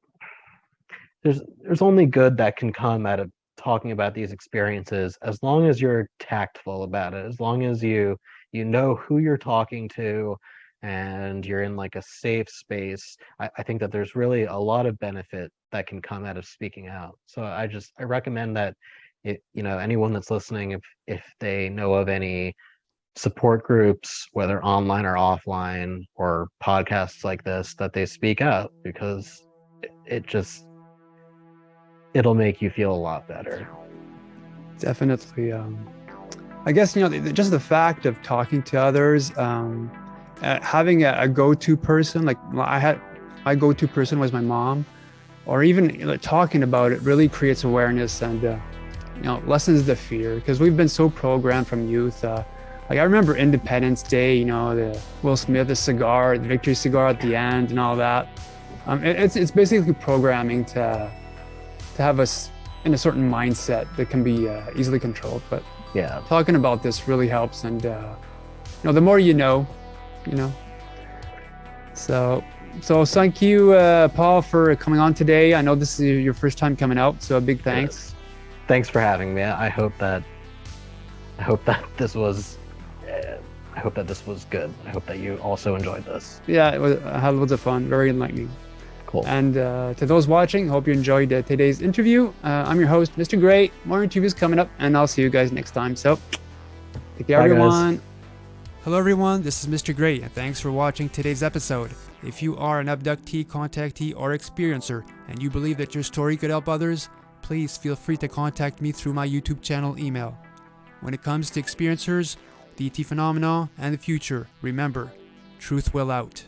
there's only good that can come out of talking about these experiences, as long as you're tactful about it, as long as you know who you're talking to, and you're in like a safe space. I think that there's really a lot of benefit that can come out of speaking out. So I recommend that anyone that's listening, if they know of any support groups, whether online or offline, or podcasts like this, that they speak out, because it just it'll make you feel a lot better. Definitely. I guess, just the fact of talking to others, having a go-to person, like I had, my go-to person was my mom, or even talking about it really creates awareness and, lessens the fear, because we've been so programmed from youth. Like I remember Independence Day, the Will Smith, the cigar, the victory cigar at the end and all that. It's basically programming to have us in a certain mindset that can be easily controlled. But Yeah. talking about this really helps, and the more you know. So thank you, Paul, for coming on today. I know this is your first time coming out, so a big thanks. Yes. Thanks for having me. I hope that this was good. I hope that you also enjoyed this. Yeah, I had loads of fun. Very enlightening. Cool. And to those watching, hope you enjoyed today's interview. I'm your host, Mr. Gray. More interviews coming up, and I'll see you guys next time. So, take care, everyone. Hello, everyone. This is Mr. Gray, and thanks for watching today's episode. If you are an abductee, contactee, or experiencer, and you believe that your story could help others, please feel free to contact me through my YouTube channel email. When it comes to experiencers, the ET phenomena, and the future, remember, truth will out.